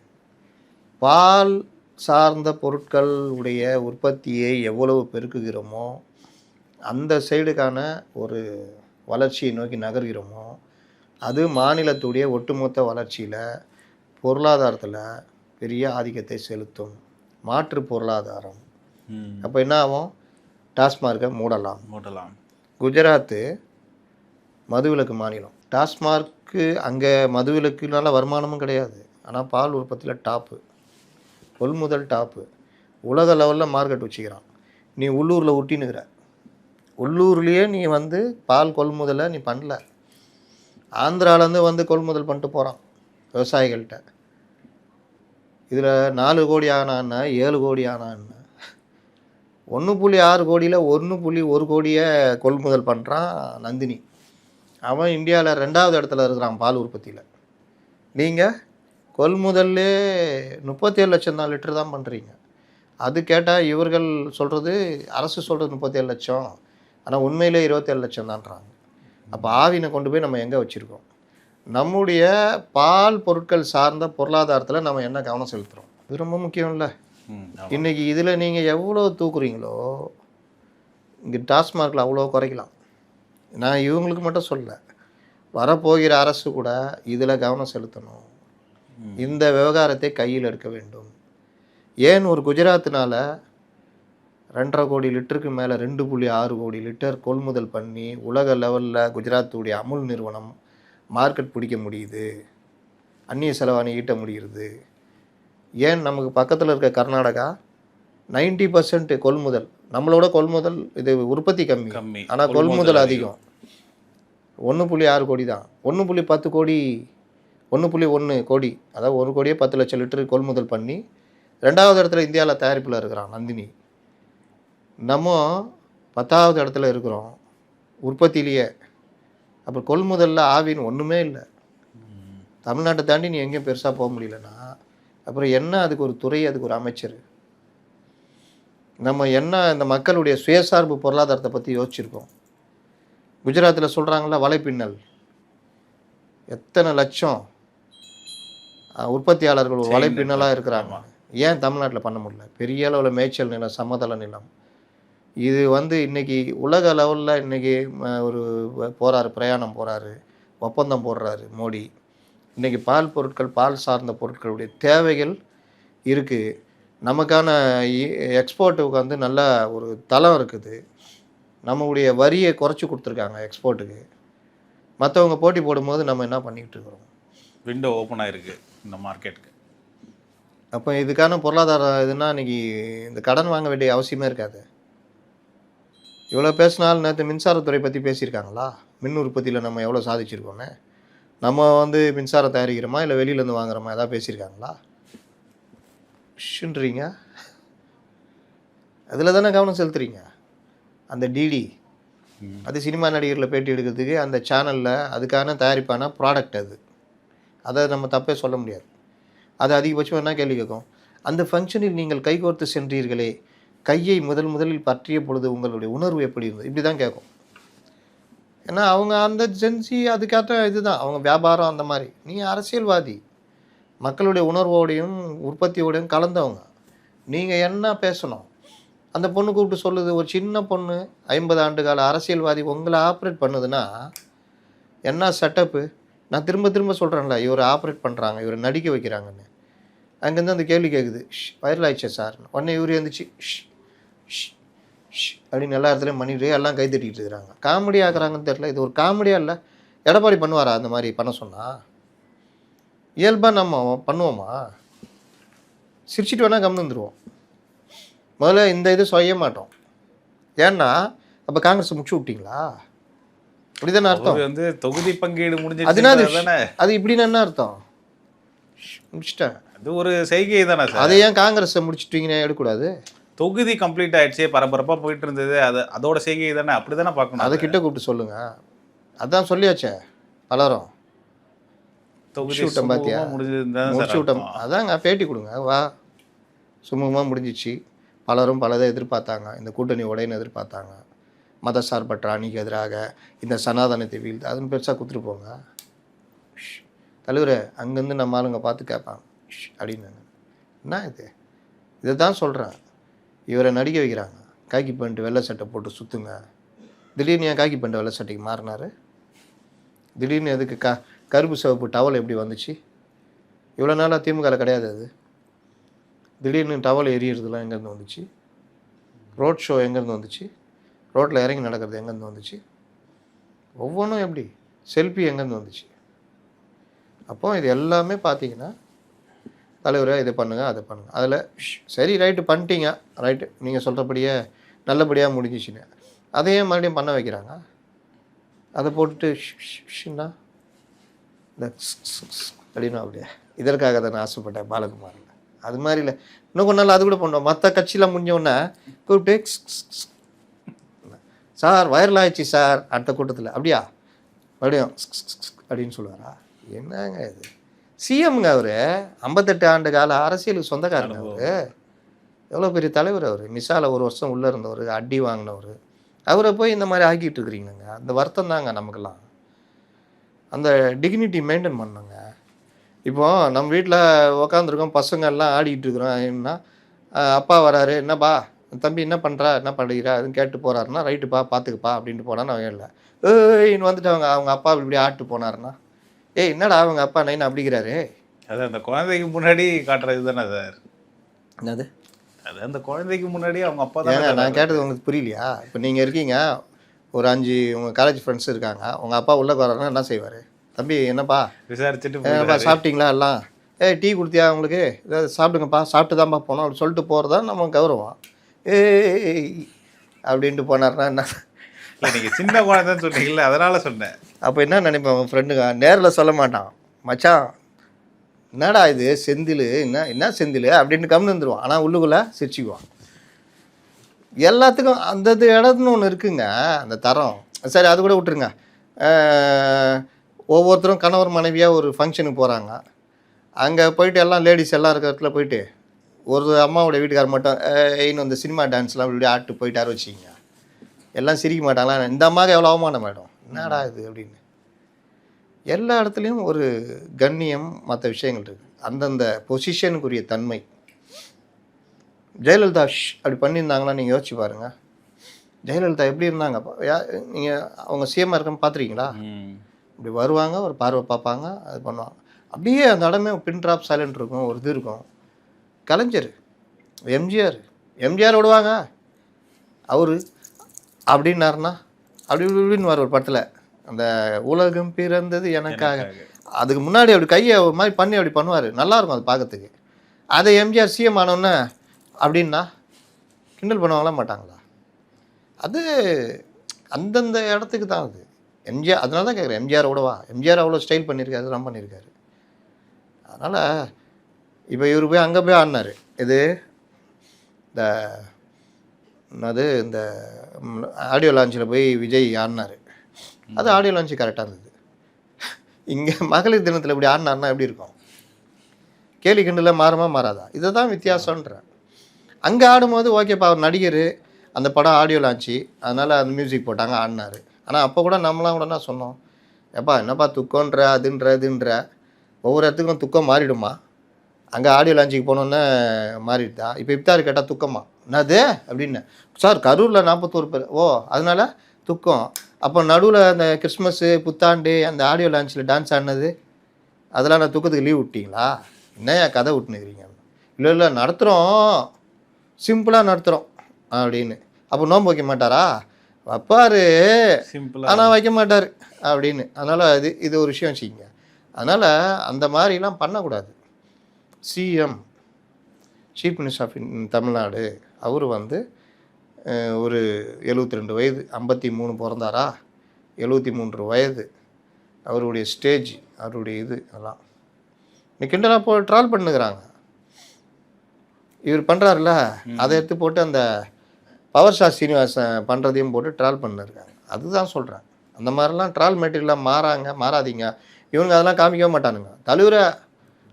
பால் சார்ந்த பொருட்கள் உடைய உற்பத்தியை எவ்வளவு பெருக்குகிறோமோ, அந்த சைடுக்கான ஒரு வளர்ச்சியை நோக்கி நகர்கிறோமோ, அது மாநிலத்துடைய ஒட்டுமொத்த வளர்ச்சியில் பொருளாதாரத்தில் பெரிய ஆதிக்கத்தை செலுத்தும். மாற்று பொருளாதாரம். அப்போ என்ன ஆகும்? டாஸ்மார்க்கை மூடலாம். குஜராத்து மதுவிலக்கு மாநிலம். டாஸ்மார்க்கு அங்கே மதுவிலக்குனால வருமானமும் கிடையாது, ஆனால் பால் உற்பத்தியில் டாப்பு, கொள்முதல் டாப்பு, உலக லெவலில் மார்க்கெட் வச்சுக்கிறான். நீ உள்ளூரில் ஒட்டினுக்கிற, உள்ளூர்லேயே நீ வந்து பால் கொள்முதலை நீ பண்ணல. ஆந்திராவிலேருந்து வந்து கொள்முதல் பண்ணிட்டு போகிறான் விவசாயிகள்கிட்ட. இதில் 4 கோடி ஆனான்னா 7 கோடி ஆனான்னு 1.6 கோடியில் 1.1 கோடியை கொள்முதல் பண்ணுறான் நந்தினி. அவன் இந்தியாவில் 2வது இடத்துல இருக்கிறான் பால் உற்பத்தியில். நீங்கள் கொள்முதல்லே 37 லட்சம் தான் லிட்டர் தான் பண்ணுறீங்க. அது கேட்டால் இவர்கள் சொல்கிறது, அரசு சொல்கிறது 37 லட்சம், ஆனால் உண்மையிலே 27 லட்சம் தான்றாங்க. அப்போ ஆவினை கொண்டு போய் நம்ம எங்கே வச்சுருக்கோம்? நம்முடைய பால் பொருட்கள் சார்ந்த பொருளாதாரத்தில் நம்ம என்ன கவனம் செலுத்துகிறோம்? இது ரொம்ப முக்கியம் இல்லை? இன்றைக்கி இதில் நீங்கள் எவ்வளோ தூக்குறீங்களோ இங்கே டாஸ்மார்க்கில் அவ்வளோ குறைக்கலாம். நான் இவங்களுக்கு மட்டும் சொல்லலை, வரப்போகிற அரசு கூட இதில் கவனம் செலுத்தணும். இந்த விவகாரத்தை கையில் எடுக்க வேண்டும். ஏன் ஒரு குஜராத்தினால 2.5 கோடி லிட்டருக்கு மேலே 2.6 கோடி லிட்டர் கொள்முதல் பண்ணி உலக லெவலில் குஜராத்துடைய அமுல் நிறுவனம் மார்க்கெட் பிடிக்க முடியுது, அந்நிய செலவாணி ஈட்ட முடிகிறது? ஏன் நமக்கு பக்கத்தில் இருக்க கர்நாடகா 90% கொள்முதல், நம்மளோட கொள்முதல் இது உற்பத்தி கம்மி, ஆனால் கொள்முதல் அதிகம். 1.6 கோடி தான், 1.10 கோடி, 1.1 கோடி, அதாவது 1 கோடியே 10 லட்சம் லிட்டர் கொள்முதல் பண்ணி 2வது இடத்துல இந்தியாவில் தயாரிப்பில் இருக்கிறான் நந்தினி. நம்ம 10வது இடத்துல இருக்கிறோம் உற்பத்தியிலேயே. அப்புறம் கொள்முதலில் ஆவின்னு ஒன்றுமே இல்லை. தமிழ்நாட்டை தாண்டி நீ எங்கேயும் பெருசாக போக முடியலன்னா அப்புறம் என்ன அதுக்கு ஒரு துறை, அதுக்கு ஒரு அமைச்சர்? நம்ம என்ன இந்த மக்களுடைய சுயசார்பு பொருளாதாரத்தை பற்றி யோசிச்சிருக்கோம்? குஜராத்தில் சொல்கிறாங்களா வலைப்பின்னல், எத்தனை லட்சம் உற்பத்தியாளர்கள் ஒரு வலைப்பின்னலாக இருக்கிறாங்க. ஏன் தமிழ்நாட்டில் பண்ண முடியல? பெரிய அளவில் மேய்ச்சல் நிலம், சமதள நிலம். இது வந்து இன்றைக்கி உலக லெவலில் இன்றைக்கி ஒரு போகிறாரு, பிரயாணம் போகிறாரு, ஒப்பந்தம் போடுறாரு மோடி. இன்றைக்கி பால் பொருட்கள், பால் சார்ந்த பொருட்களுடைய தேவைகள் இருக்குது. நமக்கான எக்ஸ்போர்ட்டுக்கு வந்து நல்ல ஒரு தளம் இருக்குது. நம்மளுடைய வரியை குறைச்சி கொடுத்துருக்காங்க எக்ஸ்போர்ட்டுக்கு. மற்றவங்க போட்டி போடும்போது நம்ம என்ன பண்ணிக்கிட்டு இருக்கிறோம்? விண்டோ ஓப்பன் ஆகிருக்கு இந்த மார்க்கெட்டுக்கு. அப்போ இதுக்கான பொருளாதாரம் இதுனா இன்றைக்கி இந்த கடன் வாங்க வேண்டிய அவசியமே இருக்காது. இவ்வளோ பேசினாலும் நேற்று மின்சாரத்துறை பற்றி பேசியிருக்காங்களா? மின் உற்பத்தியில் நம்ம எவ்வளோ சாதிச்சிருக்கோன்னு. நம்ம வந்து மின்சாரம் தயாரிக்கிறோமா இல்லை வெளியிலேருந்து வாங்குறோமா, எதாவது பேசியிருக்காங்களா? ஷுன்றீங்க, அதில் தானே கவனம் செலுத்துறீங்க. அந்த டிடி அது சினிமா நடிகர்களை பேட்டி எடுக்கிறதுக்கு அந்த சேனலில் அதுக்கான தயாரிப்பான ப்ராடக்ட் அது, அதை நம்ம தப்பே சொல்ல முடியாது. அது அதிகபட்சம் என்ன கேள்வி கேட்கும்? அந்த ஃபங்க்ஷனில் நீங்கள் கைகோர்த்து சென்றீர்களே, கையை முதலில் பற்றிய பொழுது உங்களுடைய உணர்வு எப்படி இருந்தது? இப்படி தான் கேட்கும். ஏன்னா அவங்க அந்த ஜென்சி அதுக்காக இதுதான் அவங்க வியாபாரம் அந்த மாதிரி. நீ அரசியல்வாதி, மக்களுடைய உணர்வோடையும் உற்பத்தியோடையும் கலந்தவங்க. நீங்கள் என்ன பேசணும்? அந்த பொண்ணு கூப்பிட்டு சொல்லுது, ஒரு சின்ன பொண்ணு 50 ஆண்டு கால அரசியல்வாதி உங்களை ஆப்ரேட் பண்ணுதுன்னா என்ன செட்டப்பு? நான் திரும்ப சொல்கிறேன்ல, இவர் ஆப்ரேட் பண்ணுறாங்க, இவர் நடிக்க வைக்கிறாங்கன்னு. அங்கேருந்து அந்த கேள்வி கேட்குது, வைரல் ஆயிடுச்சே சார். உடனே இவர் இருந்துச்சு, அப்படின்னு எல்லா இடத்துலையும் பண்ணிட்டு எல்லாம் கை தட்டிக்கிட்டு இருக்கிறாங்க. காமெடி ஆக்குறாங்கன்னு தெரியல. இது ஒரு காமெடியா இல்லை? எடப்பாடி பண்ணுவாரா அந்த மாதிரி பண்ண சொன்னா? இயல்பாக நம்ம பண்ணுவோமா? சிரிச்சிட்டு வேணால் கம்முன்னு வந்துடுவோம். முதல்ல இந்த இது செய்ய மாட்டோம். ஏன்னா அப்போ காங்கிரஸ் முடிச்சு விட்டீங்களா? அப்படிதானே அர்த்தம். வந்து தொகுதி பங்கீடு அதனால முடிஞ்சிருச்சு. அது இப்படின்னு என்ன அர்த்தம்? முடிச்சிட்டேன். அது ஒரு செய்கை தானே சார். அதை ஏன் காங்கிரஸை முடிச்சிட்டீங்கன்னு எடுக்கக்கூடாது? தொகுதி கம்ப்ளீட் ஆயிடுச்சு, பரபரப்பா போயிட்டு இருந்தது, அது அதோட செய்கை தானே, அப்படிதானே பார்க்கணும். அதை கிட்ட கூப்பிட்டு சொல்லுங்க. அதான் சொல்லியாச்சே பலரும். தொகுதி விட்டோம் பார்த்தியா? முடிச்சு விட்டோம். அதாங்க பேட்டி கொடுங்க. வா, சுமூகமாக முடிஞ்சிச்சு. பலரும் பலதை எதிர்பார்த்தாங்க. இந்த கூட்டணி உடையன்னு எதிர்பார்த்தாங்க. மதசார்பற்ற அணிக்கு எதிராக இந்த சனாதனத்தை வீழ்த்து அதுன்னு பெருசாக கொடுத்துட்டு போங்க. தலைவரை அங்கேருந்து நம்ம ஆளுங்க பார்த்து கேட்பாங்க அப்படின்னு. என்ன இது? இதை தான் சொல்கிறேன். இவரை நடிக்க வைக்கிறாங்க. காக்கி பேண்ட் வெள்ளை சட்டை போட்டு சுற்றுங்க. திடீர்னு ஏன் காக்கி பேண்ட் வெள்ளை சட்டைக்கு மாறினார்? திடீர்னு எதுக்கு கருப்பு சிவப்பு டவல் எப்படி வந்துச்சு? இவ்வளோ நாளாக திமுகவில் கிடையாது அது. திடீர்னு டவல் எரியறதுலாம் எங்கேருந்து வந்துச்சு? ரோட் ஷோ எங்கேருந்து வந்துச்சு? ரோட்டில் இறங்கி நடக்கிறது எங்கேருந்து வந்துச்சு? ஒவ்வொன்றும் எப்படி? செல்ஃபி எங்கேருந்து வந்துச்சு? அப்போ இது எல்லாமே பார்த்தீங்கன்னா தலைவரை இதை பண்ணுங்கள் அதை பண்ணுங்கள். அதில் சரி ரைட்டு பண்ணிட்டீங்க, ரைட்டு நீங்கள் சொல்கிறபடியே நல்லபடியாக முடிஞ்சிச்சுன்னு அதையே மறுபடியும் பண்ண வைக்கிறாங்க. அதை போட்டுட்டு ஷின்னா இந்த அப்படின்னு அப்படியே இதற்காக தான் நான் ஆசைப்பட்டேன் பாலகுமாரில். அது மாதிரி இல்லை, இன்னும் கொஞ்ச நாள் அது கூட பண்ணுவோம். மற்ற கட்சியில் முடிஞ்சோடனே கூப்பிட்டு சார் வைரல் ஆயிடுச்சு சார் அடுத்த கூட்டத்தில், அப்படியா மறுபடியும் அப்படின்னு சொல்லுவாரா? என்னங்க இது? சிஎம்ங்க அவர், 58 ஆண்டு கால அரசியலுக்கு சொந்தக்காரங்க அவர். எவ்வளோ பெரிய தலைவர் அவர். மிசால 1 வருஷம் உள்ளே இருந்தவர், அடி வாங்கினவர். அவரை போய் இந்த மாதிரி ஆக்கிட்டு இருக்கிறீங்கங்க. அந்த வருத்தம் தாங்க நமக்கெல்லாம். அந்த டிக்னிட்டி மெயின்டைன் பண்ணுங்க. இப்போது நம்ம வீட்டில் உக்காந்துருக்கோம், பசங்க எல்லாம் ஆடிக்கிட்டு இருக்கிறோம். என்ன அப்பா வராரு, என்னப்பா தம்பி என்ன பண்ணுறா என்ன பண்ணுறா அதுன்னு கேட்டு போகிறாருன்னா ரைட்டுப்பா பார்த்துக்குப்பா அப்படின்ட்டு போனான்னு அவங்க இல்லை. ஏன்னு வந்துட்டு அவங்க அப்பா இப்படி ஆட்டு போனாருன்னா என்னடா அவங்க அப்பா நைன் அப்படிங்கிறாரு. அது அந்த குழந்தைக்கு முன்னாடி காட்டுறது தானே சார். என்னது? அது அந்த குழந்தைக்கு முன்னாடி அவங்க அப்பா தான். நான் கேட்டது உங்களுக்கு புரியலையா? இப்போ நீங்கள் இருக்கீங்க, ஒரு 5 உங்கள் காலேஜ் ஃப்ரெண்ட்ஸ் இருக்காங்க. உங்கள் அப்பா உள்ளே வர்றாருன்னா என்ன செய்வார்? தம்பி என்னப்பா விசாரிச்சுட்டு என்னப்பா சாப்பிட்டீங்களா எல்லாம்? டீ கொடுத்தியா உங்களுக்கு? இதை சாப்பிடுங்கப்பா, சாப்பிட்டு தான்ப்பா போனோம் அப்படி சொல்லிட்டு போகிறதா நம்ம கௌரவம். அப்படின்ட்டு போனார்னா என்ன? இல்லை நீங்கள் சின்ன குழந்தைன்னு சொன்னீங்கல்ல, அதனால சொன்னேன். அப்போ என்ன நினைப்பேன் உங்கள் ஃப்ரெண்டுங்க? நேரில் சொல்ல மாட்டான், மச்சான் என்னடா இது செந்தில், என்ன செந்தில் அப்படின்னு கம்னு வந்துடுவான். ஆனால் உள்ளுக்குள்ளே சிரிச்சுக்குவான். எல்லாத்துக்கும் அந்த இடம்னு ஒன்று இருக்குங்க, அந்த தரம். சரி அது கூட விட்டுருங்க. ஒவ்வொருத்தரும் கணவர் மனைவியாக ஒரு ஃபங்க்ஷனுக்கு போகிறாங்க. அங்கே போயிட்டு எல்லாம் லேடிஸ் எல்லாம் இருக்கிற இடத்துல போயிட்டு ஒரு அம்மாவோட வீட்டுக்காரர் மட்டும் இன்னும் இந்த சினிமா டான்ஸ்லாம் இப்படி ஆட்டு போயிட்டாரு வச்சுக்கிங்க. எல்லாம் சிரிக்க மாட்டாங்களா? இந்த அம்மாவுக்கு எவ்வளோ அவமானம் மேடம், என்னடா இது அப்படின்னு. எல்லா இடத்துலையும் ஒரு கண்ணியம் மற்ற விஷயங்கள் இருக்குது. அந்தந்த பொசிஷனுக்குரிய தன்மை. ஜெயலலிதா அப்படி பண்ணியிருந்தாங்களா நீங்கள் யோசிச்சு பாருங்கள். ஜெயலலிதா எப்படி இருந்தாங்க? நீங்கள் அவங்க சிஎம்மாக இருக்கன்னு பார்த்துருக்கீங்களா? இப்படி வருவாங்க, ஒரு பார்வை பார்ப்பாங்க, அது பண்ணுவாங்க. அப்படியே அந்த இடமே பின் ட்ராப் சைலண்ட் இருக்கும், ஒரு இது இருக்கும். கலைஞர், எம்ஜிஆர் விடுவாங்க அவர் அப்படின்னாருன்னா அப்படி இப்படின்னு வர ஒரு படத்தில் அந்த உலகம் பிறந்தது எனக்காக. அதுக்கு முன்னாடி அப்படி கையை ஒரு மாதிரி பண்ணி அப்படி பண்ணுவார், நல்லாயிருக்கும் அது பார்க்கறதுக்கு. அதை எம்ஜிஆர் சிஎம் ஆனோன்னே அப்படின்னா கிண்டல் பண்ணுவாங்களா மாட்டாங்களா? அது அந்தந்த இடத்துக்கு தான் அது. எம்ஜிஆர் அதனால தான் கேட்குறேன், எம்ஜிஆர் விடவா? எம்ஜிஆர் அவ்வளோ ஸ்டைல் பண்ணியிருக்காரு, அதெல்லாம் பண்ணியிருக்காரு. அதனால் இப்போ இவர் போய் அங்கே போய் ஆடினார். இது இந்த ஆடியோ லான்ச்சில் போய் விஜய் ஆடினார். அது ஆடியோ லான்ச்சு கரெக்டாக இருந்தது. இங்கே மகளிர் தினத்தில் இப்படி ஆடினார்னா எப்படி இருக்கும்? கேலி கிண்டல மாறுமா மாறாதா? இதை தான் வித்தியாசன்றேன். அங்கே ஆடும்போது ஓகேப்பா, அவர் நடிகர், அந்த படம் ஆடியோ லான்ச்சு, அதனால் அந்த மியூசிக் போட்டாங்க, ஆடினார். ஆனால் அப்போ கூட நம்மளாம் கூட என்ன சொன்னோம்? எப்பா என்னப்பா துக்கன்ற அதுன்ற ஒவ்வொரு இடத்துக்கும் துக்கம் மாறிடுமா? அங்கே ஆடியோ லான்ச்சுக்கு போனோன்னே மாறிடுதா? இப்போ இப்தார் கேட்டால் துக்கமா? என்னது அப்படின்னு. சார் கரூரில் 41 பேர். ஓ அதனால துக்கம். அப்போ நடுவில் அந்த கிறிஸ்மஸ்ஸு புத்தாண்டு அந்த ஆடியோ லான்ச்சில் டான்ஸ் ஆடினது அதெல்லாம் நான் துக்கத்துக்கு லீவ் விட்டிங்களா? என்னையா கதை விட்டுனுக்கிறீங்க? இல்லை நடத்துகிறோம், சிம்பிளாக நடத்துகிறோம் அப்படின்னு. அப்போ நோன்பு வைக்க மாட்டாரா? வைப்பார், சிம்பிளாக. ஆனால் வைக்க மாட்டார் அப்படின்னு. அதனால் இது ஒரு விஷயம் வச்சுக்கிங்க. அதனால் அந்த மாதிரிலாம் பண்ணக்கூடாது. CM, chief minister of Tamil Nadu, அவர் வந்து ஒரு 72 வயது, 53 பிறந்தாரா, 73 வயது, அவருடைய ஸ்டேஜ், அவருடைய இது அதெல்லாம் இன்னைக்கு கிண்டலாக ட்ரால் பண்ணுகிறாங்க. இவர் பண்ணுறாருல, அதை எடுத்து போட்டு அந்த பவர் ஸ்டார் சீனிவாசன் பண்ணுறதையும் போட்டு ட்ரால் பண்ணிருக்காங்க. அதுதான் சொல்கிறேன். அந்த மாதிரிலாம் ட்ரால் மெட்டீரியலாக மாறாதீங்க. இவங்க அதெல்லாம் காமிக்கவே மாட்டானுங்க. தலைவரை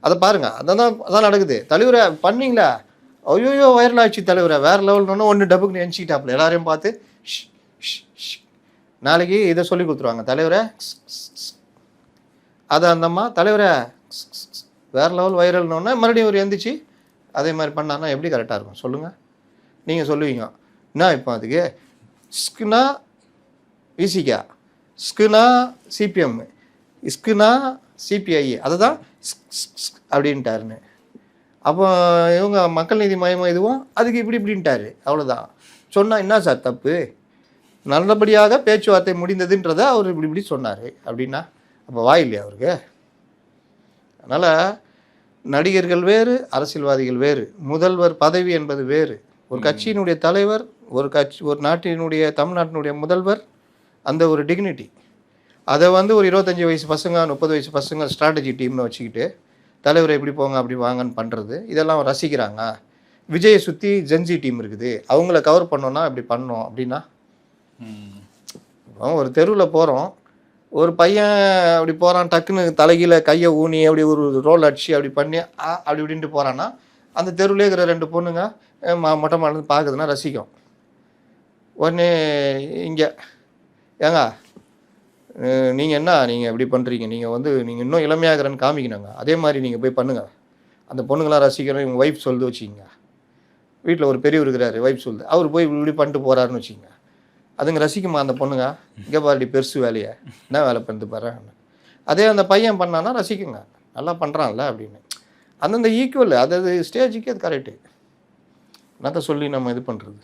அதை பாருங்கள், அதான் நடக்குது. தலைவரை பண்ணீங்களா, ஐயோ வைரல் ஆச்சு தலைவரை, வேறு லெவல்னு ஒன்று டப்புக்கு நினச்சிக்கிட்டாப்புல எல்லாரையும் பார்த்து நாளைக்கு இதை சொல்லி கொடுத்துருவாங்க. தலைவரை அதை அந்தம்மா தலைவரை வேறு லெவல் வைரல்னோடனே மறுபடியும் ஒரு எந்திரிச்சு அதே மாதிரி பண்ணார்னா எப்படி கரெக்டாக இருக்கும் சொல்லுங்கள்? நீங்கள் சொல்லுவீங்க என்ன இப்போ அதுக்கு ஸ்குனா விசிகா, ஸ்குனா சிபிஎம், ஸ்குனா சிபிஐ, அதுதான் அப்படின்ட்டாருன்னு. அப்போ இவங்க மக்கள் நீதி மையம் இதுவும் அதுக்கு இப்படின்ட்டாரு. அவ்வளோதான். சொன்னால் என்ன சார் தப்பு? நல்லபடியாக பேச்சுவார்த்தை முடிந்ததுன்றதை அவர் இப்படி சொன்னார் அப்படின்னா அப்போ வாய் இல்லையா அவருக்கு? அதனால் நடிகர்கள் வேறு, அரசியல்வாதிகள் வேறு. முதல்வர் பதவி என்பது வேறு. ஒரு கட்சியினுடைய தலைவர், ஒரு நாட்டினுடைய தமிழ்நாட்டினுடைய முதல்வர், அந்த ஒரு டிக்னிட்டி. அதை வந்து ஒரு 25 வயசு பசங்க, 30 வயசு பசங்க ஸ்ட்ராட்டஜி டீம்னு வச்சுக்கிட்டு தலைவரை எப்படி போங்க அப்படி வாங்கன்னு பண்ணுறது, இதெல்லாம் ரசிக்கிறாங்க. விஜயை சுற்றி ஜென்ஜி டீம் இருக்குது, அவங்கள கவர் பண்ணோன்னா இப்படி பண்ணோம் அப்படின்னா. ஒரு தெருவில் போகிறோம், ஒரு பையன் அப்படி போகிறான், டக்குன்னு தலைகீழ கையை ஊனி அப்படி ஒரு ரோல் அடிச்சு அப்படி பண்ணி அப்படி இப்படின்ட்டு போகிறான்னா அந்த தெருவிலே இருக்கிற 2 பொண்ணுங்க மொட்டை மாடல் பார்க்குதுன்னா ரசிக்கும். உடனே இங்கே ஏங்க நீங்கள் எப்படி பண்ணுறீங்க, நீங்கள் இன்னும் இளமையாகிறன்னு காமிக்கணுங்க, அதே மாதிரி நீங்கள் போய் பண்ணுங்கள். அந்த பொண்ணுங்களாம் ரசிக்கிறோம், இவங்க ஒய்ஃப் சொல்லுது வச்சுக்கிங்க. வீட்டில் ஒரு பெரியவர் இருக்கிறாரு, ஒய்ஃப் சொல்லுது, அவர் போய் இப்படி பண்ணிட்டு போகிறாருன்னு வச்சுக்கிங்க. அதுங்க ரசிக்குமா அந்த பொண்ணுங்க? இங்கே பாருடி பெருசு வேலையை என்ன வேலை பண்ணிட்டு பாரு. அதே அந்த பையன் பண்ணான்னா ரசிக்குங்க, நல்லா பண்ணுறான்ல அப்படின்னு. அந்தந்த ஈக்குவல் அது ஸ்டேஜுக்கு அது கரெக்டு. என்னத்த சொல்லி நம்ம இது பண்ணுறது?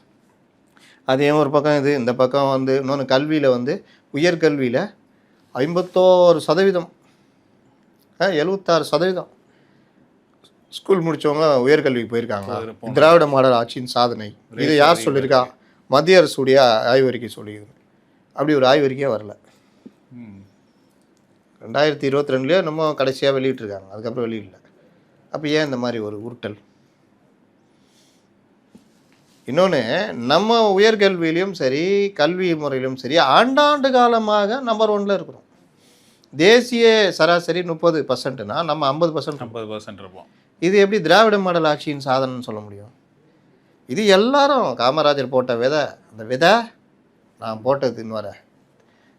அதே ஒரு பக்கம் இது, இந்த பக்கம் வந்து இன்னொன்று கல்வியில் வந்து உயர்கல்வியில் 51%, 76% ஸ்கூல் முடித்தவங்க உயர்கல்விக்கு போயிருக்காங்க. திராவிட மாடல் ஆட்சியின் சாதனை. இது யார் சொல்லியிருக்கா? மத்திய அரசுடைய ஆய்வறிக்கை சொல்லிடுது. அப்படி ஒரு ஆய்வறிக்கையே வரல. 2022 நம்ம கடைசியாக வெளியிட்டிருக்காங்க, அதுக்கப்புறம் வெளியிடல. அப்போ ஏன் இந்த மாதிரி ஒரு உருட்டல்? இன்னொன்று, நம்ம உயர்கல்வியிலையும் சரி கல்வி முறையிலும் சரி ஆண்டாண்டு காலமாக நம்பர் 1ல் இருக்கிறோம். தேசிய சராசரி 30%னா நம்ம 50% இருப்போம். இது எப்படி திராவிட மாடல் ஆட்சியின் சாதனைன்னு சொல்ல முடியும்? இது எல்லாரும் காமராஜர் போட்ட விதை, அந்த விதை நான் போட்டதுன்னு வர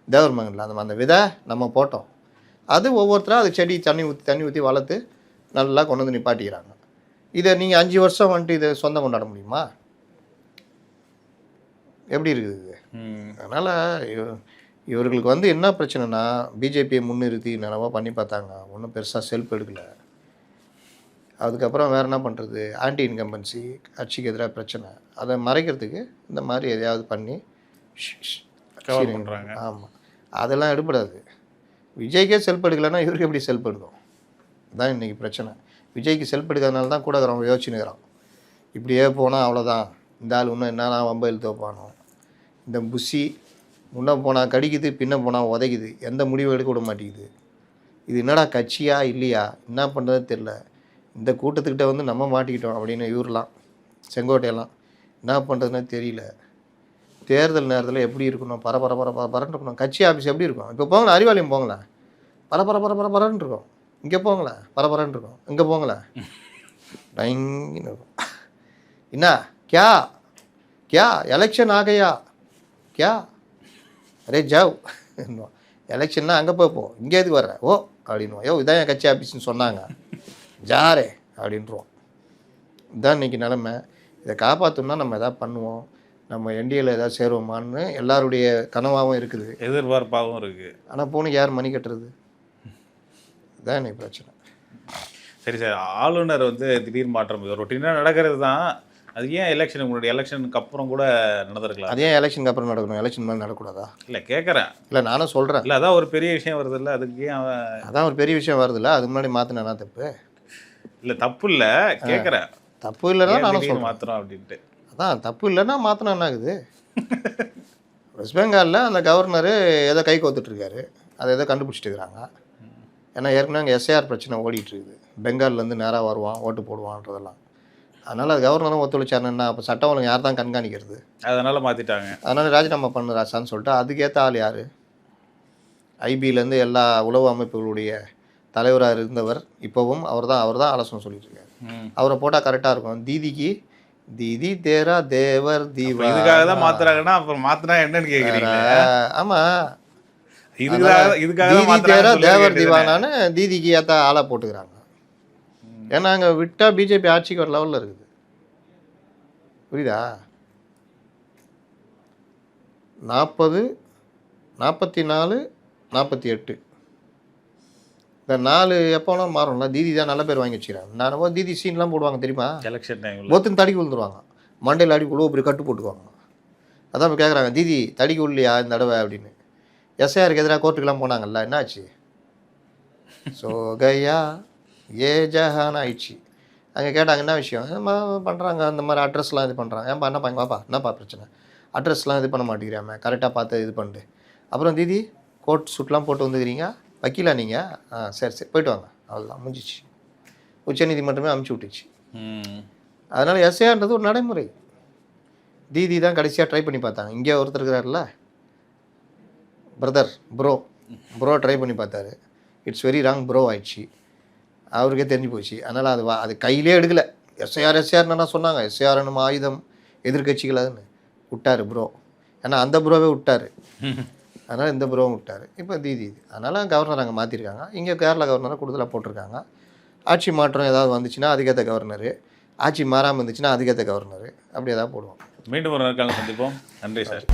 தேவர்மங்கலில் அந்த விதை நம்ம போட்டோம். அது ஒவ்வொருத்தரும் அது செடி தண்ணி ஊற்றி வளர்த்து நல்லா கொண்டு வந்து நிப்பாட்டிக்கிறாங்க. இதை நீங்கள் 5 வருஷம் வந்துட்டு இதை சொந்தம் கொண்டாட முடியுமா? எப்படி இருக்குது இது? அதனால் இவர்களுக்கு வந்து என்ன பிரச்சனைனா, பிஜேபியை முன்னிறுத்தி நிலவா பண்ணி பார்த்தாங்க, ஒன்றும் பெருசாக செல்ஃப் எடுக்கலை. அதுக்கப்புறம் வேறு என்ன பண்ணுறது? ஆன்டி இன்கம்பன்சி, கட்சிக்கு எதிராக பிரச்சனை, அதை மறைக்கிறதுக்கு இந்த மாதிரி எதையாவது பண்ணி பண்ணுறாங்க. ஆமாம், அதெல்லாம் எடுப்படாது. விஜய்க்கே செல்ஃப் எடுக்கலைன்னா இவருக்கு எப்படி செல்ஃப் எடுக்கும்? அதுதான் இன்றைக்கி பிரச்சனை. விஜய்க்கு செல்ஃப் எடுக்கிறதுனால தான் கூட இருக்கிறவங்க யோசிச்சுன்னுக்கிறான், இப்படியே போனால் அவ்வளோதான், இந்த ஆள் இன்னும் என்னன்னா வம்ப இழுத்து வைப்பானோ, இந்த புஷி முன்னே போனால் கடிக்குது, பின்ன போனால் உதைக்குது, எந்த முடிவும் எடுக்க விட மாட்டேங்குது. இது என்னடா கட்சியா இல்லையா, என்ன பண்ணுறது தெரில, இந்த கூட்டத்துக்கிட்ட வந்து நம்ம மாட்டிக்கிட்டோம் அப்படின்னு இவரெலாம் செங்கோட்டையெல்லாம் என்ன பண்ணுறதுன்னு தெரியல. தேர்தல் நேரத்தில் எப்படி இருக்கணும், பரபரன்னு இருக்கணும். கட்சி ஆஃபீஸ் எப்படி இருக்கும்? இப்போ போங்களேன், அறிவாலயம் போங்களேன், பரபரன்னு இருக்கும். இங்கே போங்களேன், பரபரன்னு இருக்கும். இங்கே போங்களேன், பயங்கன்னு இருக்கும். என்ன क्या எலெக்ஷன் ஆகையா, क्या அரே ஜாவ் எலெக்ஷன்னா அங்கே போ, இங்கே எதுக்கு வர்ற ஓ அப்படின்வோம். யோ இதான் என் கட்சி ஆஃபீஸ்ன்னு சொன்னாங்க, ஜாரே அப்படின்றோம். இதுதான் இன்றைக்கி நிலமை. இதை காப்பாற்றணும்னா நம்ம எதாவது பண்ணுவோம், நம்ம என்டிஏல எதாவது சேருவோமான்னு எல்லாருடைய கனவாகவும் இருக்குது, எதிர்பார்ப்பாகவும் இருக்குது. ஆனால் போனுக்கு யார் மணி கட்டுறது? இதுதான் இன்றைக்கி பிரச்சனை. சரி சார், ஆளுநர் வந்து திடீர் மாற்றம் ரொட்டீனாக நடக்கிறது தான். அது ஏன் எலெக்ஷனுக்கு முன்னாடி எலெக்ஷனுக்கு அப்புறம் கூட நடந்திருக்கலாம்? அதே எலெக்ஷனுக்கு அப்புறம் நடக்கணும், எலெக்ஷன் மேலே நடக்கூடாதா? இல்லை கேட்குறேன். இல்லை நானும் சொல்கிறேன். இல்லை அதான் ஒரு பெரிய விஷயம் வருது இல்லை, அதுக்கு ஏன் அதான் ஒரு பெரிய விஷயம் வருதுல்ல, அதுக்கு முன்னாடி மாற்றினா தப்பு இல்லை? தப்பு இல்லை, கேட்குறேன். தப்பு இல்லைன்னா நானும் சொல்கிறேன் மாத்திரம் அப்படின்ட்டு. அதான் தப்பு இல்லைன்னா மாற்றினா என்ன ஆகுது? வெஸ்ட் பெங்காலில் அந்த கவர்னரு ஏதோ கை கோத்துட்ருக்காரு, அதை ஏதோ கண்டுபிடிச்சிட்டு இருக்கிறாங்க. ஏன்னா ஏற்கனவே அங்கே எஸ்ஏஆர் பிரச்சனை ஓடிட்டுருக்குது, பெங்கால்லேருந்து நேராக வருவான் ஓட்டு போடுவான்றதெல்லாம். அதனால் அது கவர்னரும் ஒத்துழைச்சாருன்னா அப்போ சட்டம் ஒழுங்கு யார் தான் கண்காணிக்கிறது? அதனால் மாற்றிட்டாங்க. அதனால் ராஜினாமா பண்ணு ராசான்னு சொல்லிட்டு அதுக்கேற்ற ஆள் யார்? ஐபியிலேருந்து எல்லா உளவு அமைப்புகளுடைய தலைவராக இருந்தவர், இப்போவும் அவர் தான் ஆலோசனை சொல்லிட்டு இருக்காரு. அவரை போட்டால் கரெக்டாக இருக்கும். தீதிக்கு தீதி தேரா தேவர் தீவா. இதுக்காக தான் மாத்துறாங்கன்னா அப்புறம் மாத்தினா என்னன்னு கேட்குறீங்க? ஆமாம், இதுக்காக தீதி தேரா தேவர் தீவானான்னு தீதிக்கு ஏற்ற ஆளாக போட்டுக்கிறாங்க. ஏன்னா அங்கே விட்டால் பிஜேபி ஆட்சிக்கு ஒரு லெவலில் இருக்குது, புரியுதா? 40, 44, 48 இந்த 4 எப்போனா மாறும்ல. தீதி தான் நல்ல பேர் வாங்கி வச்சுக்கிறாங்க. நான் தீதி சீன்லாம் போடுவாங்க தெரியுமா? எலெக்ஷன் டைமில் பொத்துன்னு தடிக்கு விழுந்துருவாங்க, மண்டையில் அடி இவ்வளோ இப்படி கட்டு போட்டுக்குவாங்க. அதான் இப்போ கேட்குறாங்க, தீதி தடிக்கு விடலையா இந்த தடவை அப்படின்னு. எஸ்ஐஆருக்கு எதிராக கோர்ட்டுக்கெலாம் போனாங்கல்ல, என்னாச்சு? ஸோ கையா ஏ ஜஹான் ஆயிடுச்சு. அங்கே கேட்டாங்க என்ன விஷயம் பண்ணுறாங்க, அந்த மாதிரி அட்ரஸ்லாம் இது பண்ணுறாங்க. ஏன்பா என்னப்பா இங்கே வாப்பா, என்னப்பா பிரச்சனை? அட்ரஸ்லாம் இது பண்ண மாட்டேங்கிறாம கரெக்டாக பார்த்து இது பண்ணிட்டு அப்புறம் தீதி கோட் சூட்லாம் போட்டு வந்துக்கிறீங்க, வக்கீலா நீங்கள்? சரி போயிட்டு வாங்க, அவ்வளோதான் முடிஞ்சிச்சு. உச்சநீதிமன்றமே அமுச்சு விட்டுச்சு. அதனால் எஸ்ஏன்றது ஒரு நடைமுறை. தீதி தான் கடைசியாக ட்ரை பண்ணி பார்த்தாங்க. இங்கே ஒருத்தர் இருக்கிறார்ல பிரதர், ப்ரோ ட்ரை பண்ணி பார்த்தாரு, இட்ஸ் வெரி ராங் ப்ரோ ஆயிடுச்சு. அவருக்கே தெரிஞ்சு போச்சு. அதனால் அது கையிலே எடுக்கலை. எஸ்ஐஆர் என்ன சொன்னாங்க, எஸ்ஐஆர் நம்ம ஆயுதம் எதிர்கட்சிகள் அதுன்னு விட்டார் ப்ரோ. ஏன்னா அந்த ப்ரோவே விட்டார், அதனால் இந்த ப்ரோவும் விட்டார். இப்போ தீதி அதனால் கவர்னர் அங்கே மாற்றிருக்காங்க. இங்கே கேரளா கவர்னரை கூடுதலாக போட்டிருக்காங்க. ஆட்சி மாற்றம் ஏதாவது வந்துச்சுன்னா அதுக்கேற்ற கவர்னரு, ஆட்சி மாறாமல் இருந்துச்சுன்னா அதுக்கேற்ற கவர்னரு, அப்படி ஏதாவது போடுவோம். மீண்டும் ஒரு நாட்கள் சந்திப்போம். நன்றி சார்.